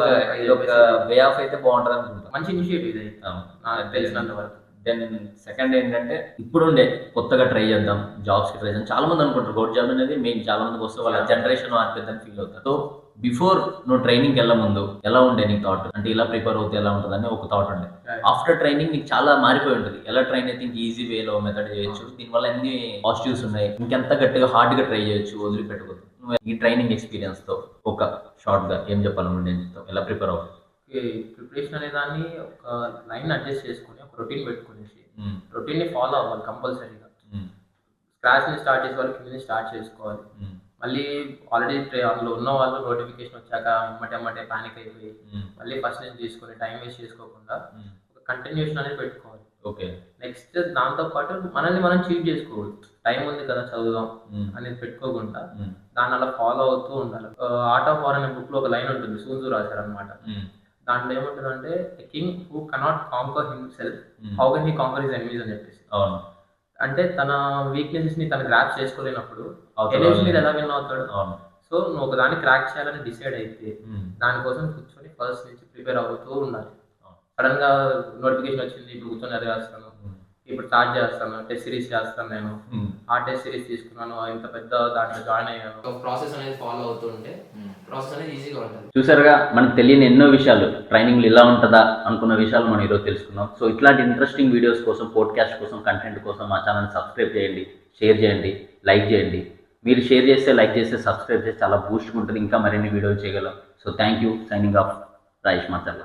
[SPEAKER 3] ఒక వే ఆఫ్ అయితే బాగుంటుంది అనుకుంటా.
[SPEAKER 4] మంచి ఇనిషియేటివ్ ఇది నాకు తెలిసినంత వరకు.
[SPEAKER 3] దెన్ సెకండ్ ఏంటంటే ఇప్పుడు ఉండే కొత్తగా ట్రై చేద్దాం, జాబ్స్ కి ట్రై చేద్దాం. చాలా మంది అనుకుంటారు గవర్నమెంట్ జాబ్ అనేది మెయిన్, చాలా మందికి వస్తే వాళ్ళ జనరేషన్ ఆర్పిద్దని ఫీల్ అవుతారు. సో బిఫోర్ నువ్వు ట్రైనింగ్ వెళ్ళే ముందు ఎలా ఉండే నీ థాట్, అంటే ఇలా ప్రిపేర్ అవుతే ఎలా ఉంటుంది అని ఒక థాట్ ఉండే. ఆఫ్టర్ ట్రైనింగ్ నీకు చాలా మారిపోయి ఉంటుంది. ఎలా ట్రైన్ అయితే ఇంక ఈజీ వేలో మెథడ్ చేయొచ్చు, దీనివల్ల ఎన్ని పాజిటివ్స్ ఉన్నాయి, ఇంకెంత గట్టిగా హార్డ్ గా ట్రై చేయొచ్చు, వదిలిపెట్టుకోవద్దు. నువ్వు ఈ ట్రైనింగ్ ఎక్స్పీరియన్స్ తో ఒక షార్ట్ గా ఏం చెప్పాలి, నేను చెప్తావు ఎలా ప్రిపేర్ అవ్వాలి.
[SPEAKER 4] ప్రిపరేషన్ అనే దాన్ని ఒక లైన్ అడ్జస్ట్ చేసుకుని ఒక రొటీన్ పెట్టుకునేసి రొటీన్ ని ఫాలో అవ్వాలి కంపల్సరీగా. స్క్రాచ్ ని స్టార్ట్ చేసే వాళ్ళు కింద స్టార్ట్ చేసుకోవాలి. మళ్ళీ ఆల్రెడీ అందులో ఉన్న వాళ్ళు నోటిఫికేషన్ వచ్చాక ఎమ్మటే పానిక్ అయిపోయి మళ్ళీ ఫస్ట్ నుంచి తీసుకుని టైం వేస్ట్ చేసుకోకుండా ఒక కంటిన్యూషన్ అనేది పెట్టుకోవాలి. నెక్స్ట్ దాంతో పాటు మనల్ని మనం చీట్ చేసుకోవాలి. టైం ఉంది కదా చదువుదాం అనేది పెట్టుకోకుండా దాన్ని అలా ఫాలో అవుతూ ఉండాలి. ఆర్ట్ ఆఫ్ వార్ అనే బుక్ లో ఒక లైన్ ఉంటుంది, సూజు రాశారు అనమాట. దాంట్లో ఏముంటుందంటే king who cannot conquer himself how can he conquer his enemies అని చెప్పేసి. అంటే తన వీక్నెసెస్ ని తను గ్రాప్ చేసుకోలేనప్పుడు ఎనిమీస్ మీద ఎలా విన్ అవుతాడు. సో నువ్వు ఒక దాన్ని క్రాక్ చేయాలని డిసైడ్ అయితే దానికోసం కూర్చొని ఫస్ట్ నుంచి ప్రిపేర్ అవుతూ ఉండాలి. సడన్ గా నోటిఫికేషన్ వచ్చింది, ఇప్పుడు కూర్చొని చదివేస్తాను, ఇప్పుడు స్టార్ట్ చేస్తాను, టెస్ట్ సిరీస్ చేస్తాను, నేను ఆ టెస్ట్ సిరీస్ తీసుకున్నాను, ఇంత పెద్ద దాంట్లో జాయిన్ అయ్యాను. ప్రాసెస్ అనేది ఫాలో అవుతూ ఉంటే ప్రాసెస్ అనేది ఈజీగా ఉంటుంది.
[SPEAKER 1] చూసారుగా, మనకు తెలియని ఎన్నో విషయాలు, ట్రైనింగ్లు ఇలా ఉంటుందా అనుకున్న విషయాలు మనం ఈరోజు తెలుసుకున్నాం. సో ఇట్లాంటి ఇంట్రెస్టింగ్ వీడియోస్ కోసం, పోడ్కాస్ట్ కోసం, కంటెంట్ కోసం మా ఛానల్ సబ్స్క్రైబ్ చేయండి, షేర్ చేయండి, లైక్ చేయండి. మీరు షేర్ చేస్తే, లైక్ చేస్తే, సబ్స్క్రైబ్ చేస్తే చాలా బూస్ట్గా ఉంటుంది, ఇంకా మరిన్ని వీడియోలు చేయగలం. So thank you. Signing off, Rajesh Macherla.